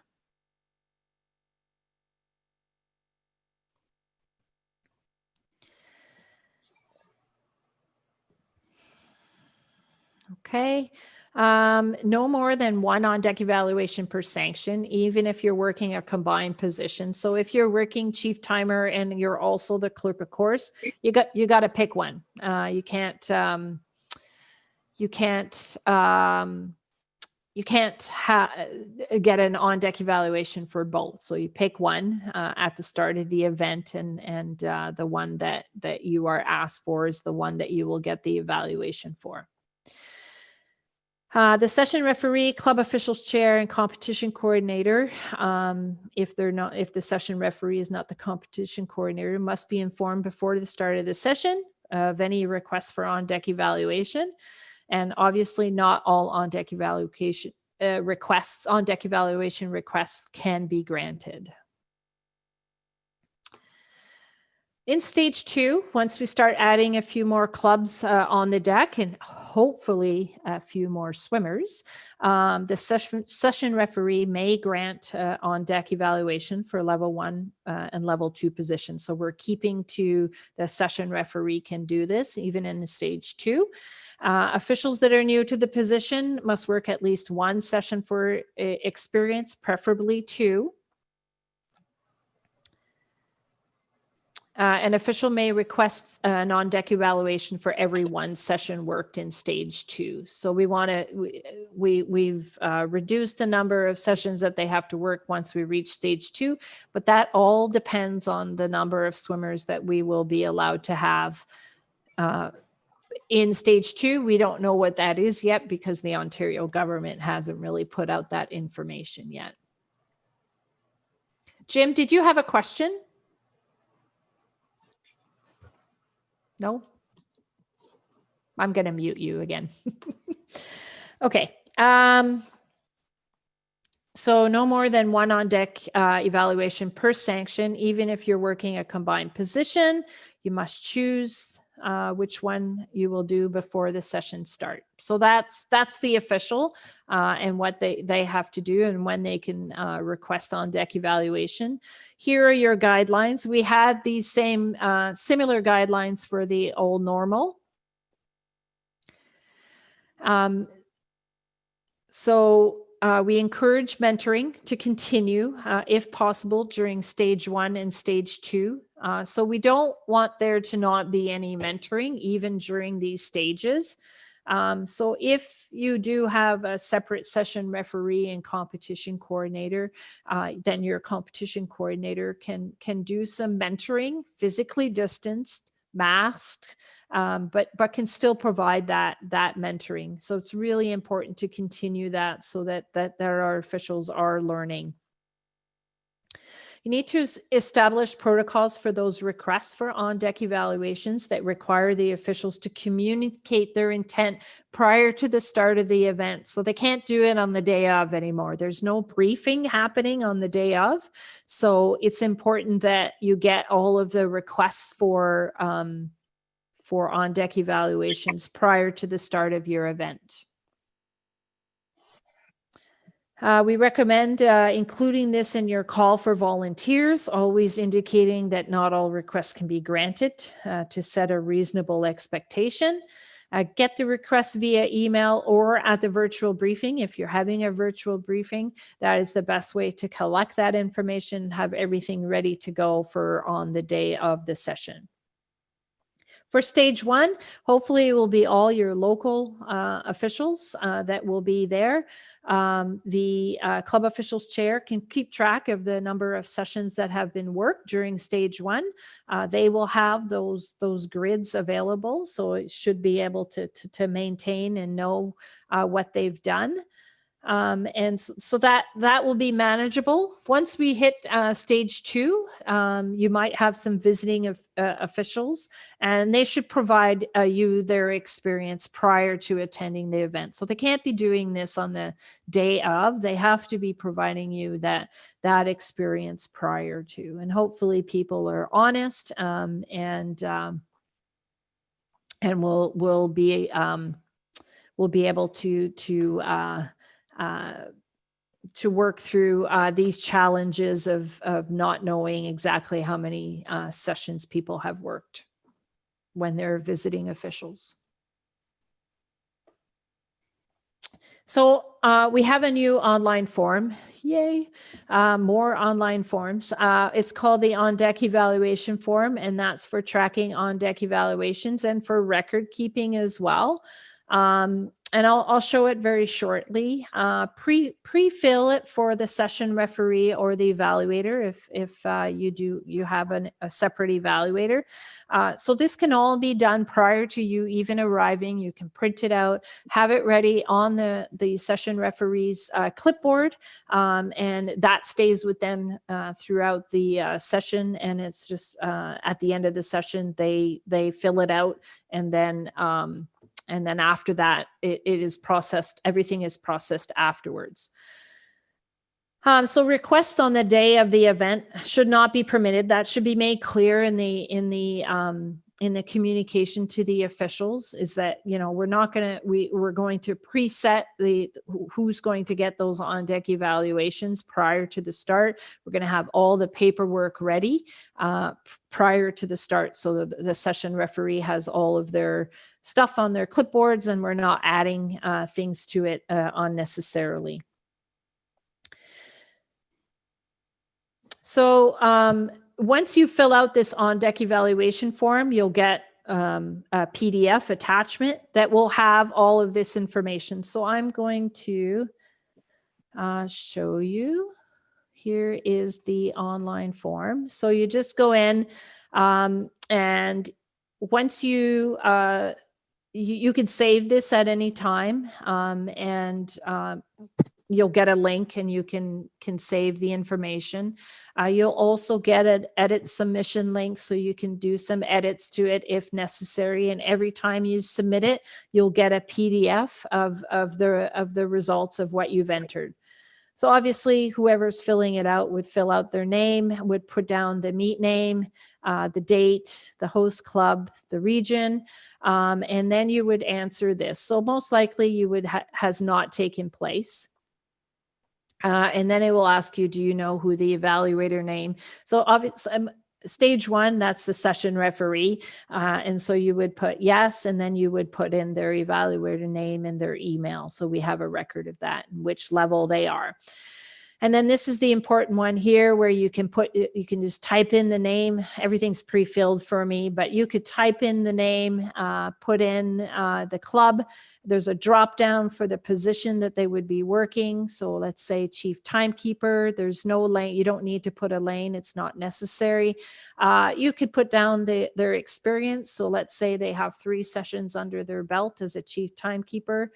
Okay. No more than 1 on-deck evaluation per sanction, even if you're working a combined position. So if you're working chief timer and you're also the clerk of course, you got to pick one. You can't get an on-deck evaluation for both. So you pick one at the start of the event, and the one that you are asked for is the one that you will get the evaluation for. The session referee, club officials chair, and competition coordinator, if the session referee is not the competition coordinator, must be informed before the start of the session of any requests for on-deck evaluation. And obviously not all on-deck evaluation requests can be granted. In stage 2, once we start adding a few more clubs on the deck and hopefully a few more swimmers, the session referee may grant on-deck evaluation for level 1 and level 2 positions. So we're keeping to the session referee can do this even in the stage 2. Officials that are new to the position must work at least 1 session for experience, preferably 2. An official may request an on-deck evaluation for every 1 session worked in stage 2. So we've reduced the number of sessions that they have to work once we reach stage 2, but that all depends on the number of swimmers that we will be allowed to have in stage 2. We don't know what that is yet because the Ontario government hasn't really put out that information yet. Jim, did you have a question? No? I'm going to mute you again. Okay. So no more than 1 on-deck evaluation per sanction. Even if you're working a combined position, you must choose which one you will do before the session start. So that's the official and what they have to do and when they can request on-deck evaluation. Here are your guidelines. We had these same similar guidelines for the old normal. We encourage mentoring to continue if possible during stage 1 and stage 2. So we don't want there to not be any mentoring even during these stages. So if you do have a separate session referee and competition coordinator, then your competition coordinator can do some mentoring, physically distanced, masked, but can still provide that mentoring. So it's really important to continue that so that our officials are learning. You need to establish protocols for those requests for on-deck evaluations that require the officials to communicate their intent prior to the start of the event. So they can't do it on the day of anymore. There's no briefing happening on the day of. So it's important that you get all of the requests for on-deck evaluations prior to the start of your event. We recommend including this in your call for volunteers, always indicating that not all requests can be granted to set a reasonable expectation. Get the request via email or at the virtual briefing. If you're having a virtual briefing, that is the best way to collect that information, have everything ready to go for on the day of the session. For stage one, hopefully it will be all your local officials that will be there. The club officials chair can keep track of the number of sessions that have been worked during stage one. They will have those grids available, so it should be able to maintain and know what they've done. And so that will be manageable. Once we hit stage two, you might have some visiting officials, and they should provide you their experience prior to attending the event. So they can't be doing this on the day of. They have to be providing you that experience prior to. And hopefully people are honest and we'll be able to work through these challenges of not knowing exactly how many sessions people have worked when they're visiting officials. So we have a new online form. Yay. More online forms. It's called the on-deck evaluation form, and that's for tracking on-deck evaluations and for record keeping as well. And I'll show it very shortly. Pre-fill it for the session referee or the evaluator if you have a separate evaluator. So this can all be done prior to you even arriving. You can print it out, have it ready on the session referee's clipboard, and that stays with them throughout the session. And it's just at the end of the session, they fill it out, and then after that, it is processed. Everything is processed afterwards. So requests on the day of the event should not be permitted. That should be made clear in the communication to the officials, is that, we're going to preset who's going to get those on-deck evaluations prior to the start. We're going to have all the paperwork ready prior to the start, so the session referee has all of their stuff on their clipboards, and we're not adding things to it unnecessarily. So once you fill out this on-deck evaluation form, you'll get a PDF attachment that will have all of this information. So I'm going to show you. Here is the online form. So you just go in, and once you can save this at any time, and you'll get a link and you can save the information. You'll also get an edit submission link, so you can do some edits to it if necessary. And every time you submit it, you'll get a PDF of the results of what you've entered. So obviously, whoever's filling it out would fill out their name, would put down the meet name, the date, the host club, the region, and then you would answer this. So most likely you would has not taken place. And then it will ask you, do you know who the evaluator name? So obviously, stage one, that's the session referee. And so you would put yes, and then you would put in their evaluator name and their email. So we have a record of that and which level they are. And then this is the important one here, where you can just type in the name. Everything's pre-filled for me, but you could type in the name, put in the club. There's a drop down for the position that they would be working. So let's say chief timekeeper. There's no lane. You don't need to put a lane. It's not necessary. You could put down their experience. So let's say they have 3 sessions under their belt as a chief timekeeper.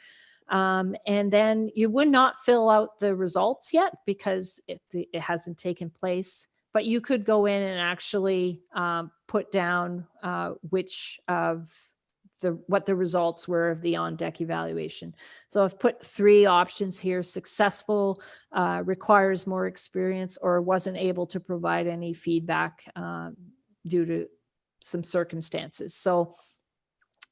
And then you would not fill out the results yet because it hasn't taken place. but you could go in and actually put down which of what the results were of the on-deck evaluation. So I've put 3 options here: successful, requires more experience, or wasn't able to provide any feedback due to some circumstances. So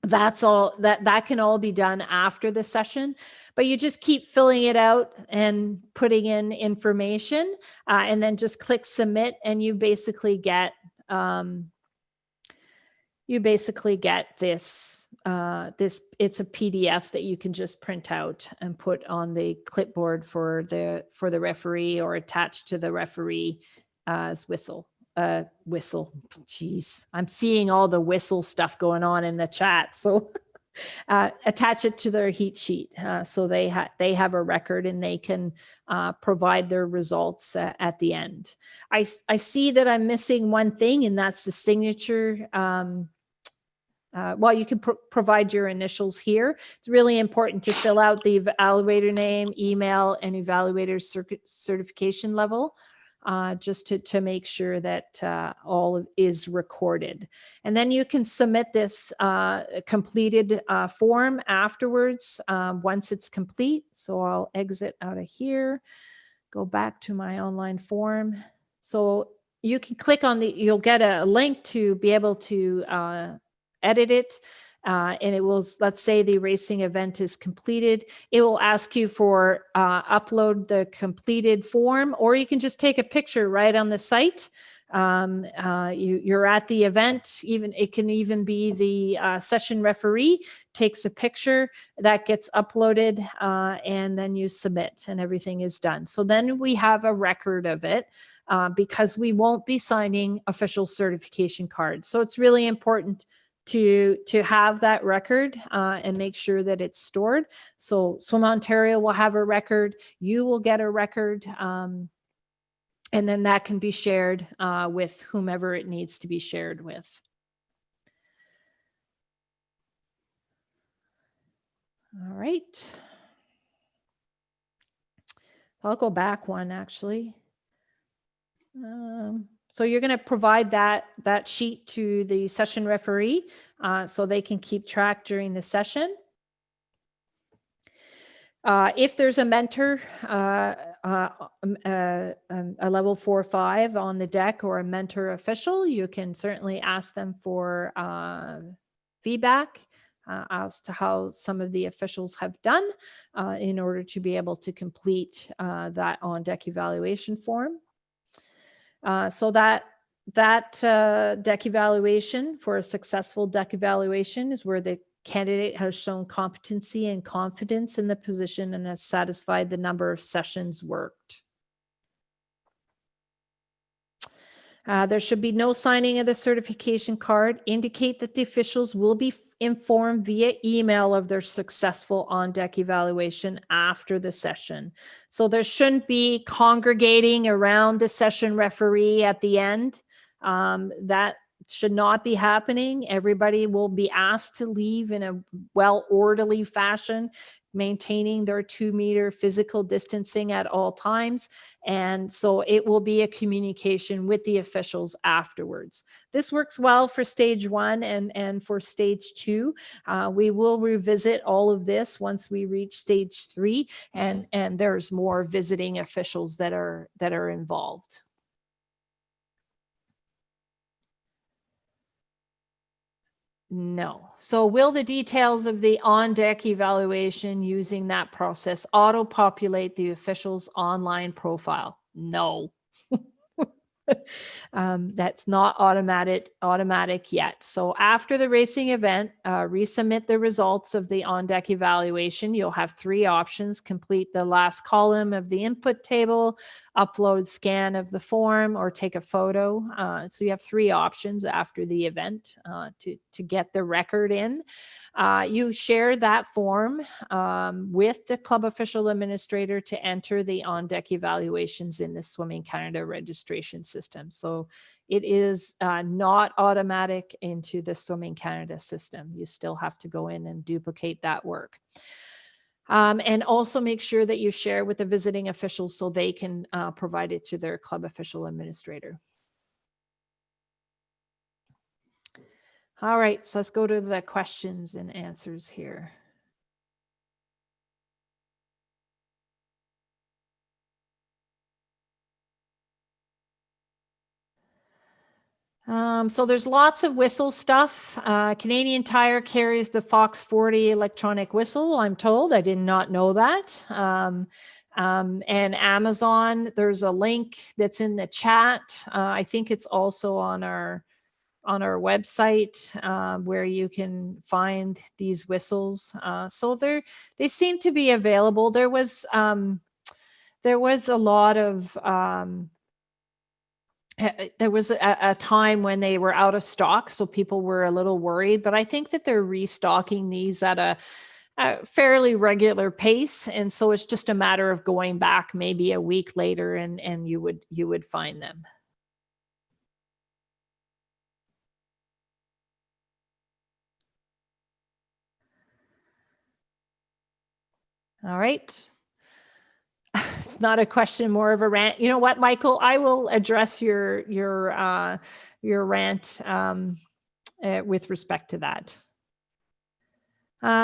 that's all that can all be done after the session, but you just keep filling it out and putting in information, and then just click submit, and you basically get this it's a PDF that you can just print out and put on the clipboard for the referee, or attach to the referee as whistle. Jeez, I'm seeing all the whistle stuff going on in the chat. So attach it to their heat sheet, so they have a record, and they can provide their results at the end. I see that I'm missing one thing, and that's the signature. Well, you can provide your initials here. It's really important to fill out the evaluator name, email, and evaluator certification level, just to make sure that all is recorded. And then you can submit this completed form afterwards, once it's complete. So I'll exit out of here, go back to my online form. So you can click on you'll get a link to be able to edit it, and it will, let's say the racing event is completed. It will ask you for upload the completed form, or you can just take a picture right on the site. You're at the event, it can even be the session referee takes a picture that gets uploaded, and then you submit, and everything is done. So then we have a record of it, because we won't be signing official certification cards. So it's really important to have that record, and make sure that it's stored. So Swim Ontario will have a record, you will get a record, and then that can be shared with whomever it needs to be shared with. All right. I'll go back one, actually. So you're going to provide that sheet to the session referee, so they can keep track during the session. If there's a mentor, a level 4 or 5 on the deck, or a mentor official, you can certainly ask them for feedback as to how some of the officials have done, in order to be able to complete that on-deck evaluation form. So that deck evaluation, for a successful deck evaluation, is where the candidate has shown competency and confidence in the position and has satisfied the number of sessions worked. There should be no signing of the certification card. Indicate that the officials will be informed via email of their successful on-deck evaluation after the session. So there shouldn't be congregating around the session referee at the end. That should not be happening. Everybody will be asked to leave in a well-orderly fashion, maintaining their 2-meter physical distancing at all times. And so it will be a communication with the officials afterwards. This works well for stage 1 and for stage 2. We will revisit all of this once we reach stage 3, and there's more visiting officials that are involved. No. So will the details of the on-deck evaluation using that process auto-populate the official's online profile? No. That's not automatic yet. So after the racing event, resubmit the results of the on-deck evaluation. You'll have 3 options: complete the last column of the input table, upload scan of the form, or take a photo. So you have 3 options after the event to get the record in. You share that form with the club official administrator to enter the on-deck evaluations in the Swimming Canada registration system. So it is not automatic into the Swimming Canada system. You still have to go in and duplicate that work. And also make sure that you share with the visiting officials so they can provide it to their club official administrator. All right, so let's go to the questions and answers here. So there's lots of whistle stuff. Canadian Tire carries the Fox 40 electronic whistle, I'm told. I did not know that. And Amazon, there's a link that's in the chat. I think it's also on our website where you can find these whistles. So they seem to be available. There was a lot of there was a time when they were out of stock, so people were a little worried, but I think that they're restocking these at a fairly regular pace, and so it's just a matter of going back maybe a week later and you would find them. All right. It's not a question, more of a rant. You know what, Michael? I will address your rant with respect to that.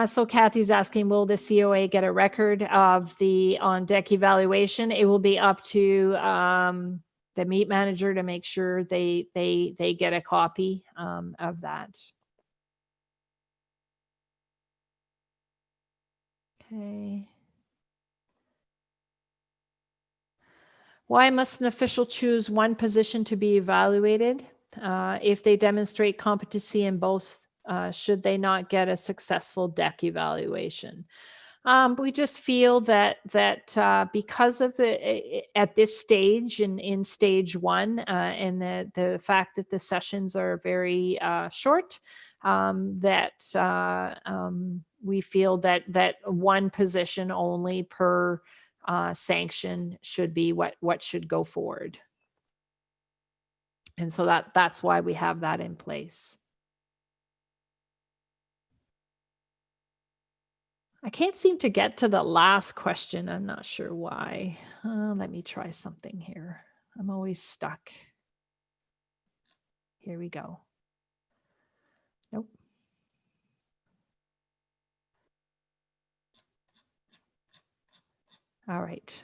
So Kathy's asking, will the COA get a record of the on-deck evaluation? It will be up to the meet manager to make sure they get a copy of that. Okay. Why must an official choose one position to be evaluated? If they demonstrate competency in both, should they not get a successful deck evaluation? We just feel that because of at this stage in stage one and the fact that the sessions are very short, that we feel that one position only per sanction should be what should go forward. And so that's why we have that in place. I can't seem to get to the last question. I'm not sure why. Let me try something here. I'm always stuck. Here we go. Nope. All right.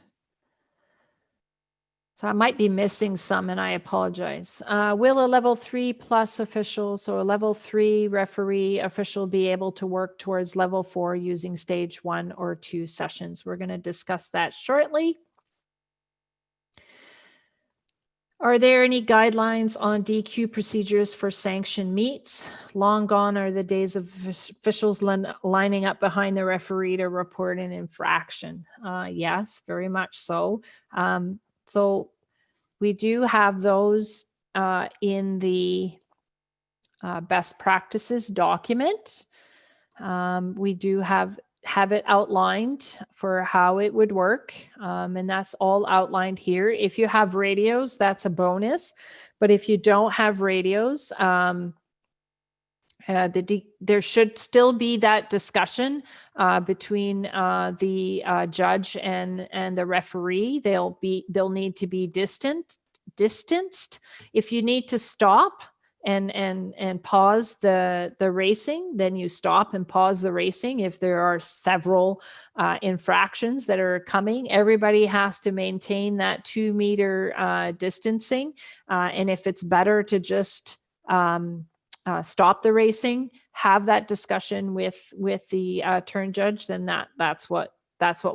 So I might be missing some and I apologize. Will a level 3+ official, so a level 3 referee official, be able to work towards level 4 using stage 1 or 2 sessions? We're going to discuss that shortly. Are there any guidelines on DQ procedures for sanction meets? Long gone are the days of officials lining up behind the referee to report an infraction. Yes, very much so. So we do have those in the best practices document. We do have it outlined for how it would work. And that's all outlined here. If you have radios, that's a bonus. But if you don't have radios, there should still be that discussion between the judge and the referee. They'll need to be distanced. If you need to stop and pause the racing, then you stop and pause the racing. If there are several infractions that are coming, everybody has to maintain that 2-meter distancing. And if it's better to just stop the racing, have that discussion with the turn judge, then that's what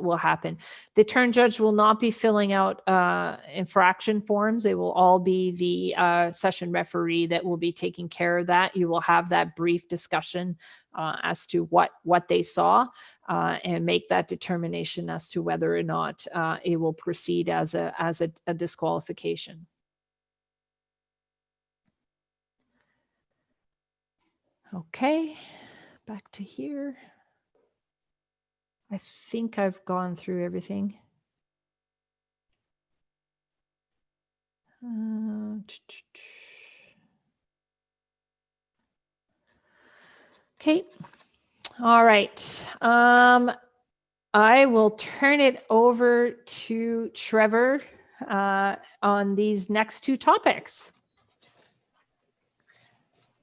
will happen. The turn judge will not be filling out infraction forms. They will all be the session referee that will be taking care of that. You will have that brief discussion as to what they saw and make that determination as to whether or not it will proceed as a disqualification. Okay, back to here. I think I've gone through everything. Okay, all right. I will turn it over to Trevor on these next two topics.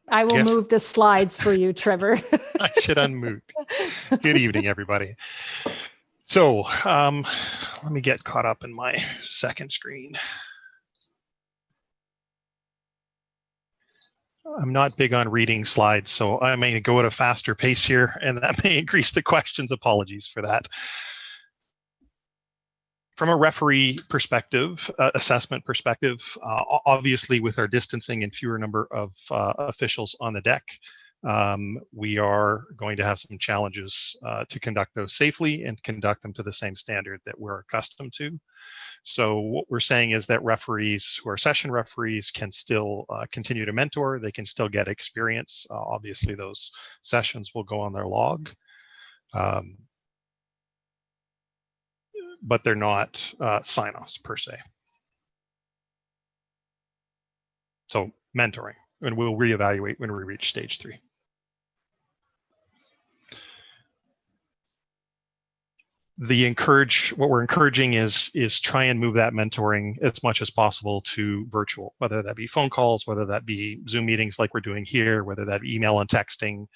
I will
Yes.
move the slides for you, Trevor.
I should unmute. Good evening, everybody. So let me get caught up in my second screen. I'm not big on reading slides, so I may go at a faster pace here, and that may increase the questions. Apologies for that. From a referee perspective, assessment perspective, obviously with our distancing and fewer number of officials on the deck, we are going to have some challenges to conduct those safely and conduct them to the same standard that we're accustomed to. So what we're saying is that referees who are session referees can still continue to mentor. They can still get experience. Obviously, those sessions will go on their log. But they're not sign-offs per se. So mentoring, and we'll reevaluate when we reach stage 3. What we're encouraging is try and move that mentoring as much as possible to virtual, whether that be phone calls, whether that be Zoom meetings like we're doing here, whether that be email and texting.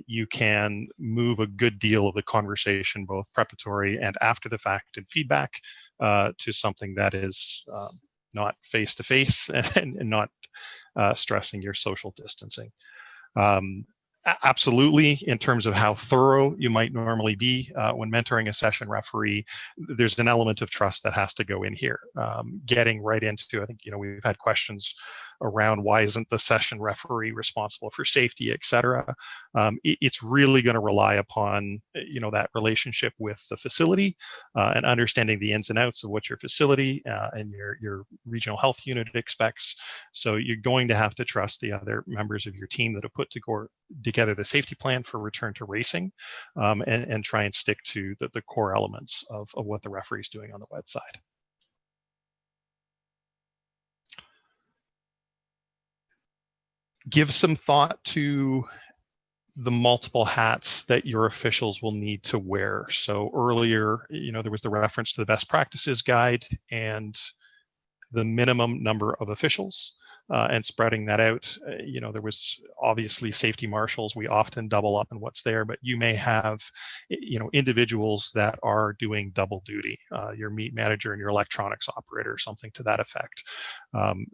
You can move a good deal of the conversation, both preparatory and after the fact and feedback, to something that is not face-to-face and not stressing your social distancing. Absolutely, in terms of how thorough you might normally be when mentoring a session referee, there's an element of trust that has to go in here. Getting right into, I think, we've had questions around why isn't the session referee responsible for safety, et cetera. It's really going to rely upon, that relationship with the facility and understanding the ins and outs of what your facility and your regional health unit expects. So you're going to have to trust the other members of your team that have put together the safety plan for return to racing, and try and stick to the core elements of what the referee is doing on the wet side. Give some thought to the multiple hats that your officials will need to wear. So earlier, there was the reference to the best practices guide and the minimum number of officials. And spreading that out, there was obviously safety marshals. We often double up in what's there, but you may have, individuals that are doing double duty, your meet manager and your electronics operator, something to that effect.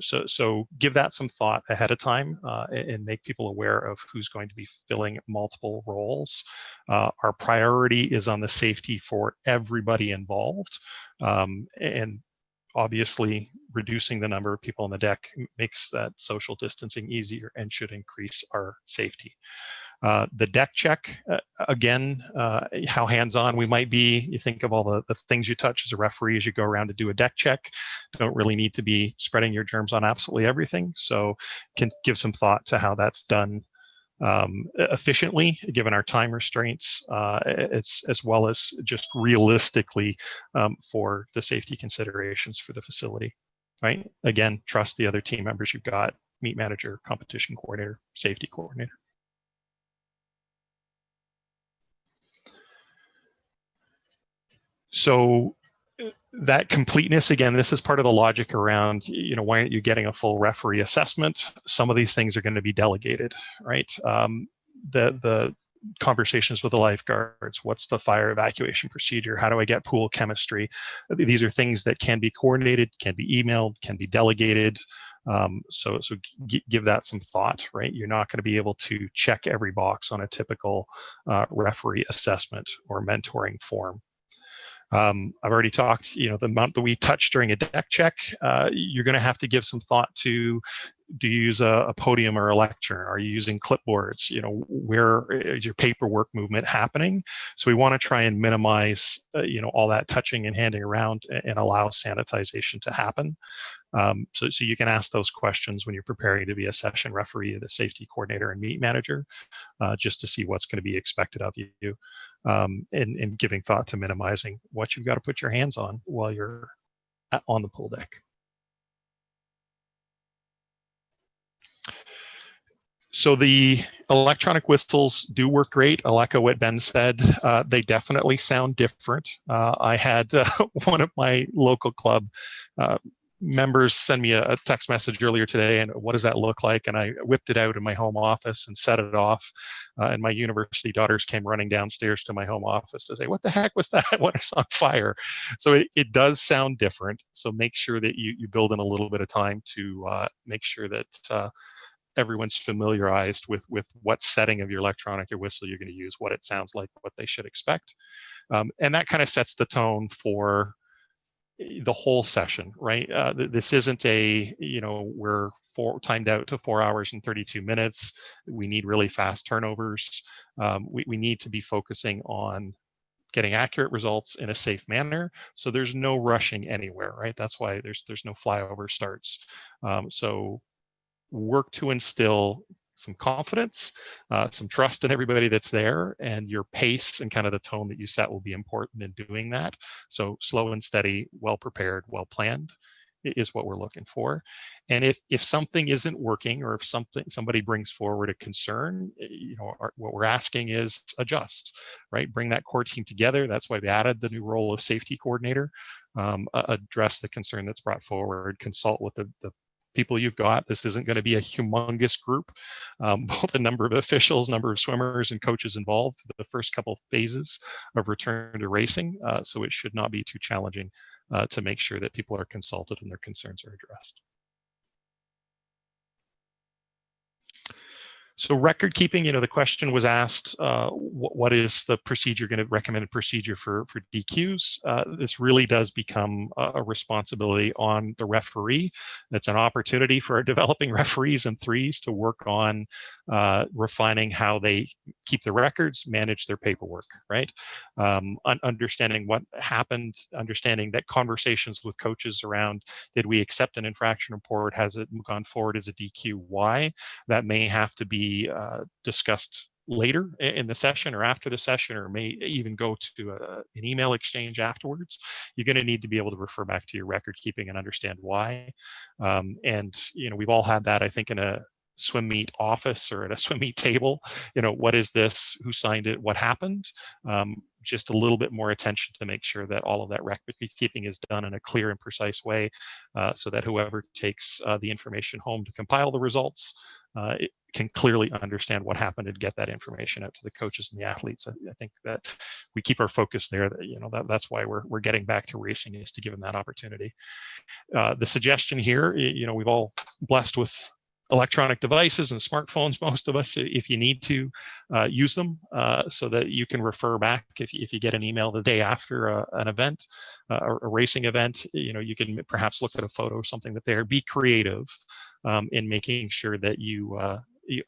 So give that some thought ahead of time and make people aware of who's going to be filling multiple roles. Our priority is on the safety for everybody involved, and obviously, reducing the number of people on the deck makes that social distancing easier and should increase our safety. The deck check, again, how hands-on we might be. You think of all the things you touch as a referee as you go around to do a deck check. Don't really need to be spreading your germs on absolutely everything. So can give some thought to how that's done efficiently, given our time restraints, as well as just realistically for the safety considerations for the facility, right? Again, trust the other team members you've got, meet manager, competition coordinator, safety coordinator. So that completeness, again, this is part of the logic around, why aren't you getting a full referee assessment? Some of these things are going to be delegated, right? The conversations with the lifeguards, what's the fire evacuation procedure? How do I get pool chemistry? These are things that can be coordinated, can be emailed, can be delegated. So give that some thought, right? You're not going to be able to check every box on a typical referee assessment or mentoring form. I've already talked, the amount that we touch during a deck check, you're going to have to give some thought to, do you use a podium or a lectern? Are you using clipboards? Where is your paperwork movement happening? So we want to try and minimize, all that touching and handing around and allow sanitization to happen. So you can ask those questions when you're preparing to be a session referee, the safety coordinator and meet manager, just to see what's going to be expected of you, and giving thought to minimizing what you've got to put your hands on while you're on the pool deck. So the electronic whistles do work great. I'll echo what Ben said. They definitely sound different. I had one of my local club members send me a text message earlier today, and what does that look like? And I whipped it out in my home office and set it off. And my university daughters came running downstairs to my home office to say, what the heck was that? What is on fire? So it does sound different. So make sure that you build in a little bit of time to make sure that everyone's familiarized with what setting of your electronic or whistle you're going to use, what it sounds like, what they should expect. And that kind of sets the tone for the whole session, right? This isn't we're timed out to 4 hours and 32 minutes. We need really fast turnovers. We need to be focusing on getting accurate results in a safe manner. So there's no rushing anywhere, right? That's why there's no flyover starts. So work to instill some confidence, some trust in everybody that's there, and your pace and kind of the tone that you set will be important in doing that. So slow and steady, well prepared, well planned is what we're looking for. And if something isn't working, or if somebody brings forward a concern, what we're asking is adjust, right? Bring that core team together. That's why we added the new role of safety coordinator. Address the concern that's brought forward, consult with the people you've got. This isn't going to be a humongous group, both the number of officials, number of swimmers and coaches involved, the first couple of phases of return to racing. So it should not be too challenging to make sure that people are consulted and their concerns are addressed. So record keeping, the question was asked, what is the procedure going to recommended procedure for DQs? This really does become a responsibility on the referee. It's an opportunity for our developing referees and threes to work on refining how they keep the records, manage their paperwork, right? Understanding what happened, understanding that conversations with coaches around, did we accept an infraction report? Has it gone forward as a DQ? Why? That may have to be discussed later in the session or after the session, or may even go to an email exchange afterwards. You're going to need to be able to refer back to your record keeping and understand why. And we've all had that, I think, in a swim meet office or at a swim meet table. What is this? Who signed it? What happened? Just a little bit more attention to make sure that all of that record keeping is done in a clear and precise way, so that whoever takes the information home to compile the results it can clearly understand what happened and get that information out to the coaches and the athletes. I think that we keep our focus there. That's why we're getting back to racing, is to give them that opportunity. The suggestion here, we've all blessed with electronic devices and smartphones, most of us. If you need to use them, so that you can refer back if you get an email the day after an event, a racing event, you can perhaps look at a photo or something that there. Be creative in making sure that you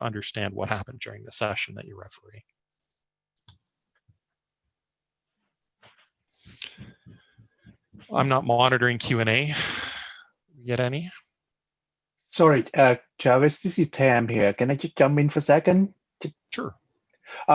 understand what happened during the session that you referee. I'm not monitoring Q&A. Get any?
Sorry, Travis, this is Tam here. Can I just jump in for a second?
Sure.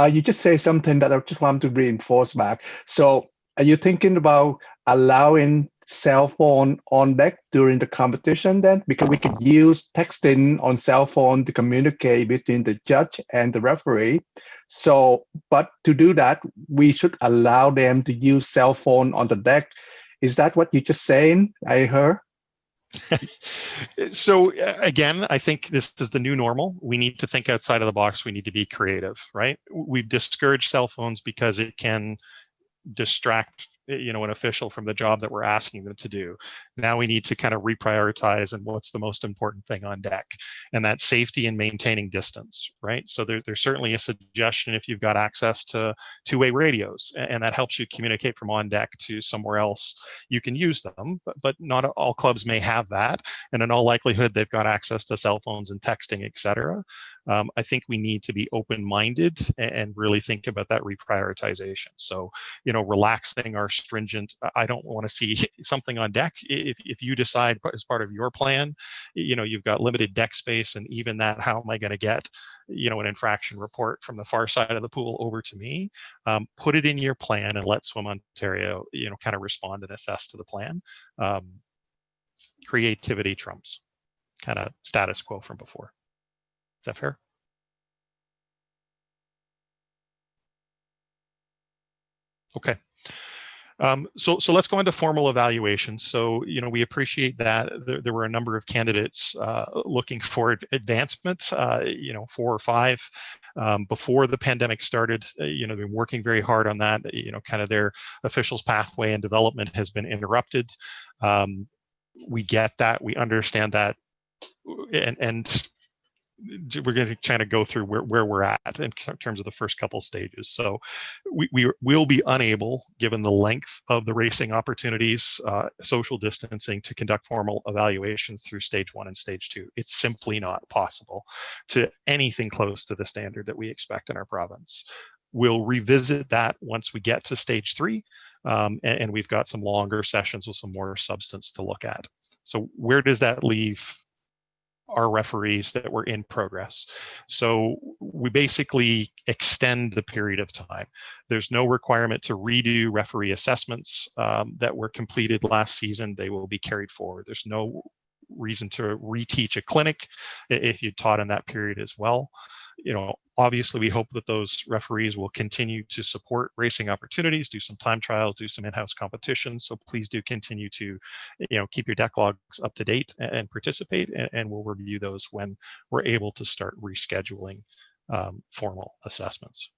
You just say something that I just want to reinforce back. So are you thinking about allowing cell phone on deck during the competition then? Because we could use texting on cell phone to communicate between the judge and the referee. So, but to do that, we should allow them to use cell phone on the deck. Is that what you're just saying? I heard.
So again, I think this is the new normal. We need to think outside of the box. We need to be creative, right? We've discouraged cell phones because it can distract an official from the job that we're asking them to do. Now we need to kind of reprioritize and what's the most important thing on deck, and that's safety and maintaining distance, right? So there's certainly a suggestion if you've got access to two-way radios and that helps you communicate from on deck to somewhere else, you can use them, but not all clubs may have that, and in all likelihood they've got access to cell phones and texting, etc. I think we need to be open-minded and really think about that reprioritization. So relaxing our stringent, I don't want to see something on deck. If you decide as part of your plan, you've got limited deck space, and even that, how am I going to get an infraction report from the far side of the pool over to me? Put it in your plan and let Swim Ontario kind of respond and assess to the plan. Creativity trumps kind of status quo from before. Is that fair? Okay. So let's go into formal evaluation. So, we appreciate that there were a number of candidates looking for advancement, 4 or 5 before the pandemic started. They've been working very hard on that. Kind of their officials pathway and development has been interrupted. We get that. We understand that. And we're going to kind of go through where we're at in terms of the first couple stages. So we will be unable, given the length of the racing opportunities, social distancing, to conduct formal evaluations through stage 1 and stage 2. It's simply not possible to anything close to the standard that we expect in our province. We'll revisit that once we get to stage 3, and we've got some longer sessions with some more substance to look at. So where does that leave our referees that were in progress? So we basically extend the period of time. There's no requirement to redo referee assessments that were completed last season. They will be carried forward. There's no reason to reteach a clinic if you taught in that period as well. Obviously, we hope that those referees will continue to support racing opportunities, do some time trials, do some in-house competitions. So please do continue to, keep your deck logs up to date and participate, and we'll review those when we're able to start rescheduling formal assessments.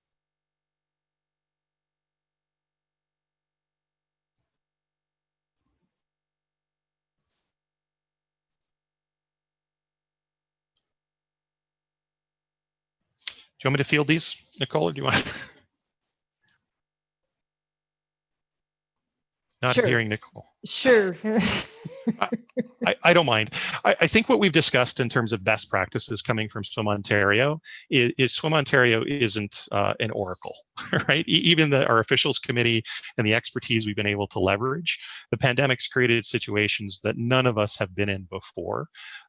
Do you want me to field these, Nicole, or do you want? Not
Sure.
hearing Nicole.
Sure.
I don't mind. I think what we've discussed in terms of best practices coming from Swim Ontario is Swim Ontario isn't an oracle, right? Even our officials committee and the expertise we've been able to leverage, the pandemic's created situations that none of us have been in before.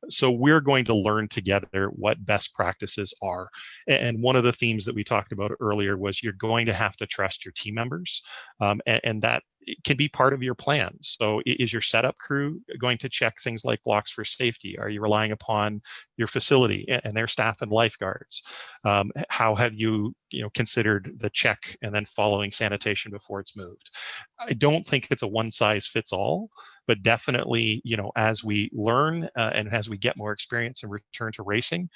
So we're going to learn together what best practices are. And one of the themes that we talked about earlier was you're going to have to trust your team members, and that it can be part of your plan. So is your setup crew going to check things like blocks for safety? Are you relying upon your facility and their staff and lifeguards? How have you, considered the check and then following sanitation before it's moved? I don't think it's a one size fits all, but definitely, as we learn and as we get more experience and return to racing,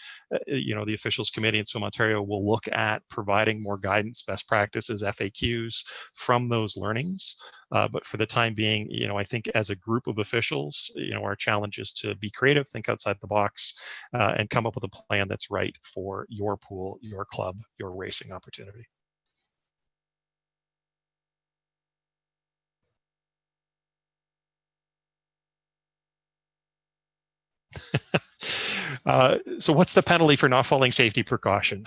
the officials committee in Swim Ontario will look at providing more guidance, best practices, FAQs from those learnings. But for the time being, I think as a group of officials, our challenge is to be creative, think outside the box, and come up with a plan that's right for your pool, your club, your racing opportunity. So what's the penalty for not following safety precaution?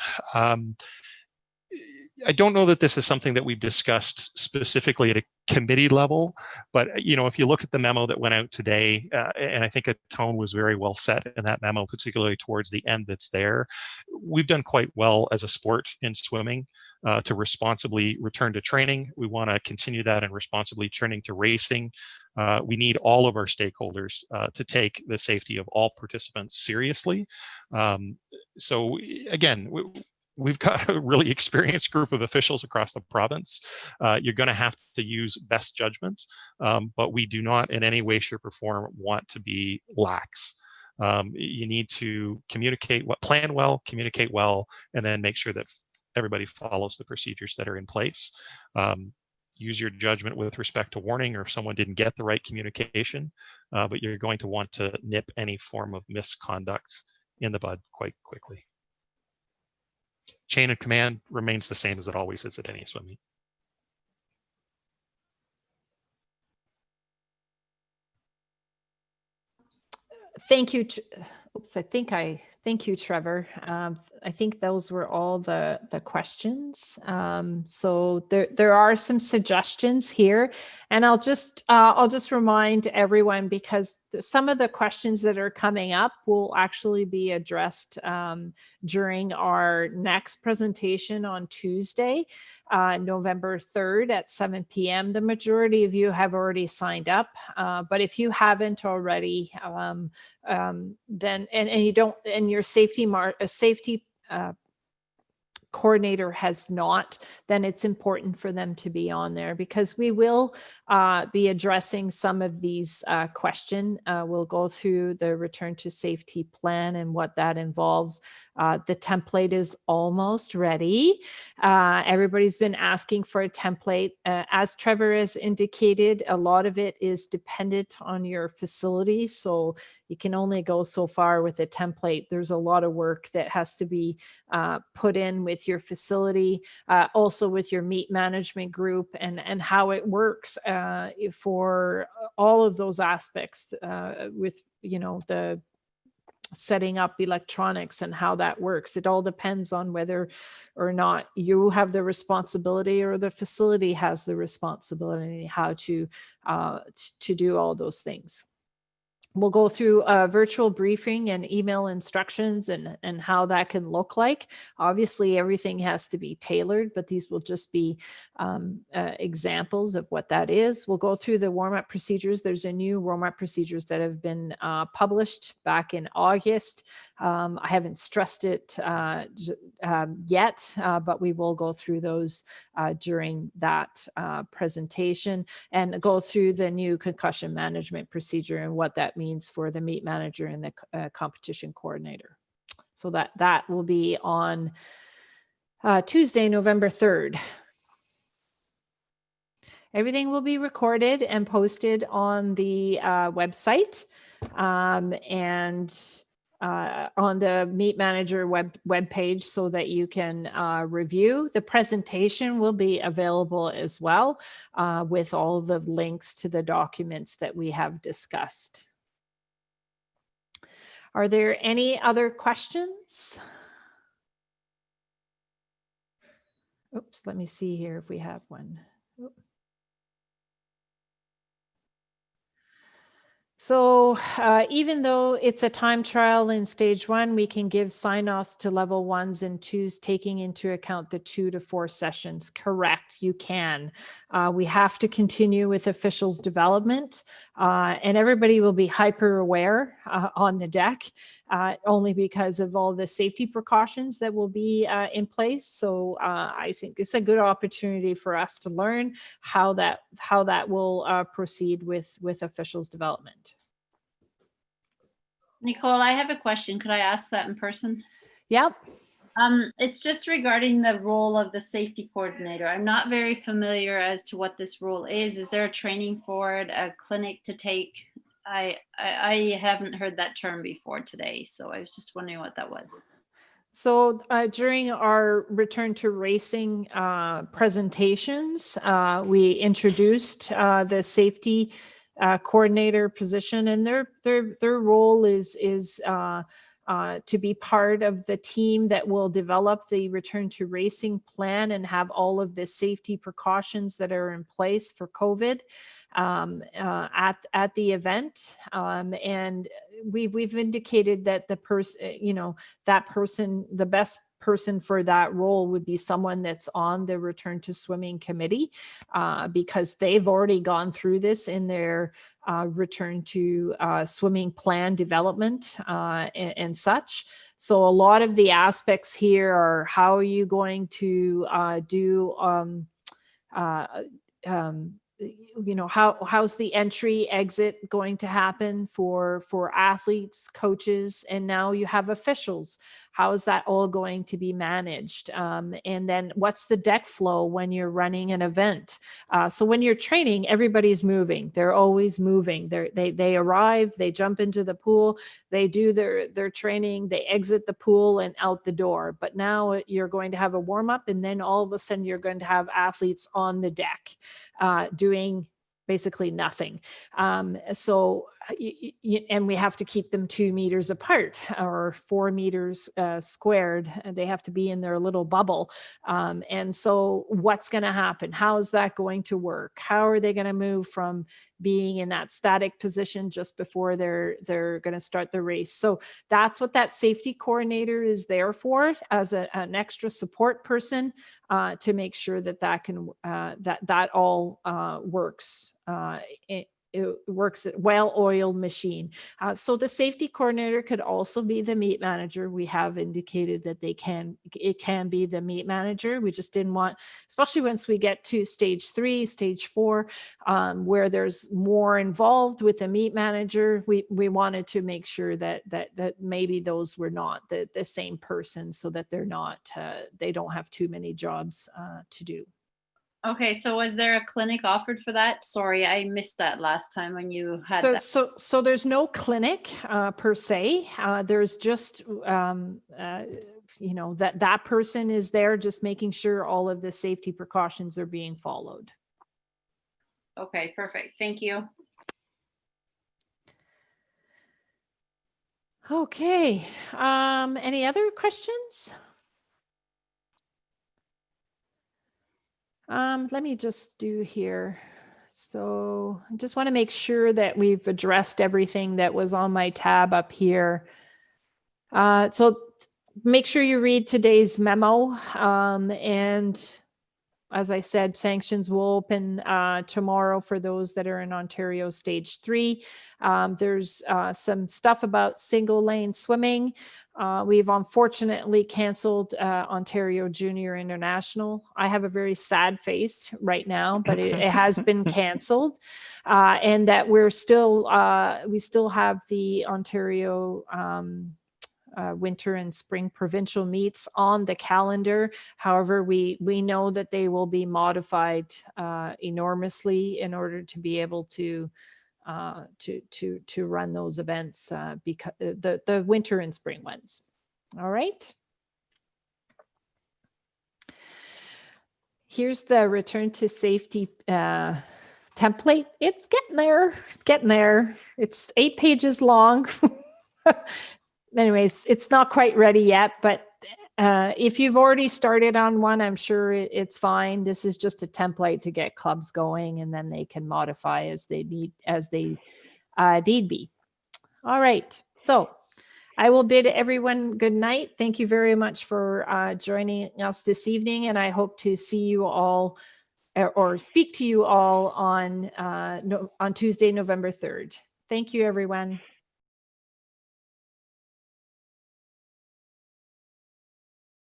I don't know that this is something that we've discussed specifically at a committee level, but if you look at the memo that went out today, and I think a tone was very well set in that memo, particularly towards the end that's there, we've done quite well as a sport in swimming to responsibly return to training. We want to continue that and responsibly turning to racing. We need all of our stakeholders to take the safety of all participants seriously. So again, we've got a really experienced group of officials across the province. You're going to have to use best judgment, but we do not in any way, shape, or form want to be lax. You need to plan well, communicate well, and then make sure that everybody follows the procedures that are in place. Use your judgment with respect to warning or if someone didn't get the right communication, but you're going to want to nip any form of misconduct in the bud quite quickly. Chain of command remains the same as it always is at any swim meet.
Thank you. Oops, thank you, Trevor. I think those were all the questions. So there are some suggestions here, and I'll just remind everyone, because some of the questions that are coming up will actually be addressed during our next presentation on Tuesday, November 3rd at 7 p.m. The majority of you have already signed up, but if you haven't already, then and you don't, and your safety coordinator has not, then it's important for them to be on there, because we will be addressing some of these questions. We'll go through the return to safety plan and what that involves. The template is almost ready. Everybody's been asking for a template. As Trevor has indicated, a lot of it is dependent on your facility, so you can only go so far with a template. There's a lot of work that has to be put in with your facility, also with your meet management group, and how it works for all of those aspects with, the setting up electronics and how that works. It all depends on whether or not you have the responsibility or the facility has the responsibility, how to do all those things. We'll go through a virtual briefing and email instructions and how that can look like. Obviously, everything has to be tailored, but these will just be examples of what that is. We'll go through the warm-up procedures. There's a new warm-up procedures that have been published back in August. I haven't stressed it yet, but we will go through those during that presentation, and go through the new concussion management procedure and what that means for the meet manager and the competition coordinator. So that will be on Tuesday, November 3rd. Everything will be recorded and posted on the website and on the Meet Manager web page, so that you can review. The presentation will be available as well with all the links to the documents that we have discussed. Are there any other questions? Oops, let me see here if we have one. So even though it's a time trial in stage 1, we can give sign-offs to level 1s and 2s, taking into account the 2 to 4 sessions. Correct, you can. We have to continue with officials development, and everybody will be hyper aware on the deck, only because of all the safety precautions that will be in place. So I think it's a good opportunity for us to learn how that will proceed with officials development.
Nicole, I have a question. Could I ask that in person?
Yep.
It's just regarding the role of the safety coordinator. I'm not very familiar as to what this role is. Is there a training for it, a clinic to take? I haven't heard that term before today, so I was just wondering what that was.
So during our return to racing presentations, we introduced the safety coordinator position, and their role is to be part of the team that will develop the return to racing plan and have all of the safety precautions that are in place for COVID at the event. And we've indicated that the person, the best person for that role would be someone that's on the return to swimming committee, because they've already gone through this in their return to swimming plan development and such. So a lot of the aspects here are, how are you going to do how's the entry exit going to happen for athletes, coaches, and now you have officials. How is that all going to be managed? And then what's the deck flow when you're running an event? So when you're training, everybody's moving. They're always moving. They arrive, they jump into the pool, they do their training, they exit the pool and out the door. But now you're going to have a warm up, and then all of a sudden you're going to have athletes on the deck doing basically nothing. And we have to keep them 2 meters apart, or 4 meters squared. And they have to be in their little bubble. And so what's going to happen? How is that going to work? How are they going to move from being in that static position just before they're going to start the race? So that's what that safety coordinator is there for, as an extra support person to make sure that that all works it works at well-oiled machine. So the safety coordinator could also be the meat manager. We have indicated that it can be the meat manager. We just didn't want, especially once we get to stage 3, stage 4, where there's more involved with the meat manager. We wanted to make sure that maybe those were not the same person, so that they're not they don't have too many jobs to do.
Okay, so was there a clinic offered for that? Sorry, I missed that last time when you had that.
So there's no clinic per se. There's just that person is there just making sure all of the safety precautions are being followed.
Okay, perfect. Thank you.
Okay. Any other questions? Let me just do here. So I just want to make sure that we've addressed everything that was on my tab up here. So make sure you read today's memo. And as I said, sanctions will open tomorrow for those that are in Ontario stage 3. There's some stuff about single lane swimming. We've unfortunately canceled Ontario Junior International. I have a very sad face right now, but it has been canceled. And that we still have the Ontario winter and spring provincial meets on the calendar. However, we know that they will be modified enormously in order to be able to run those events, because the winter and spring ones. All right. Here's the return to safety template. It's getting there. It's getting there. It's 8 pages long. Anyways, it's not quite ready yet, but if you've already started on one, I'm sure it's fine. This is just a template to get clubs going, and then they can modify as they need be. All right. So I will bid everyone good night. Thank you very much for joining us this evening, and I hope to see you all or speak to you all on Tuesday, November 3rd. Thank you, everyone.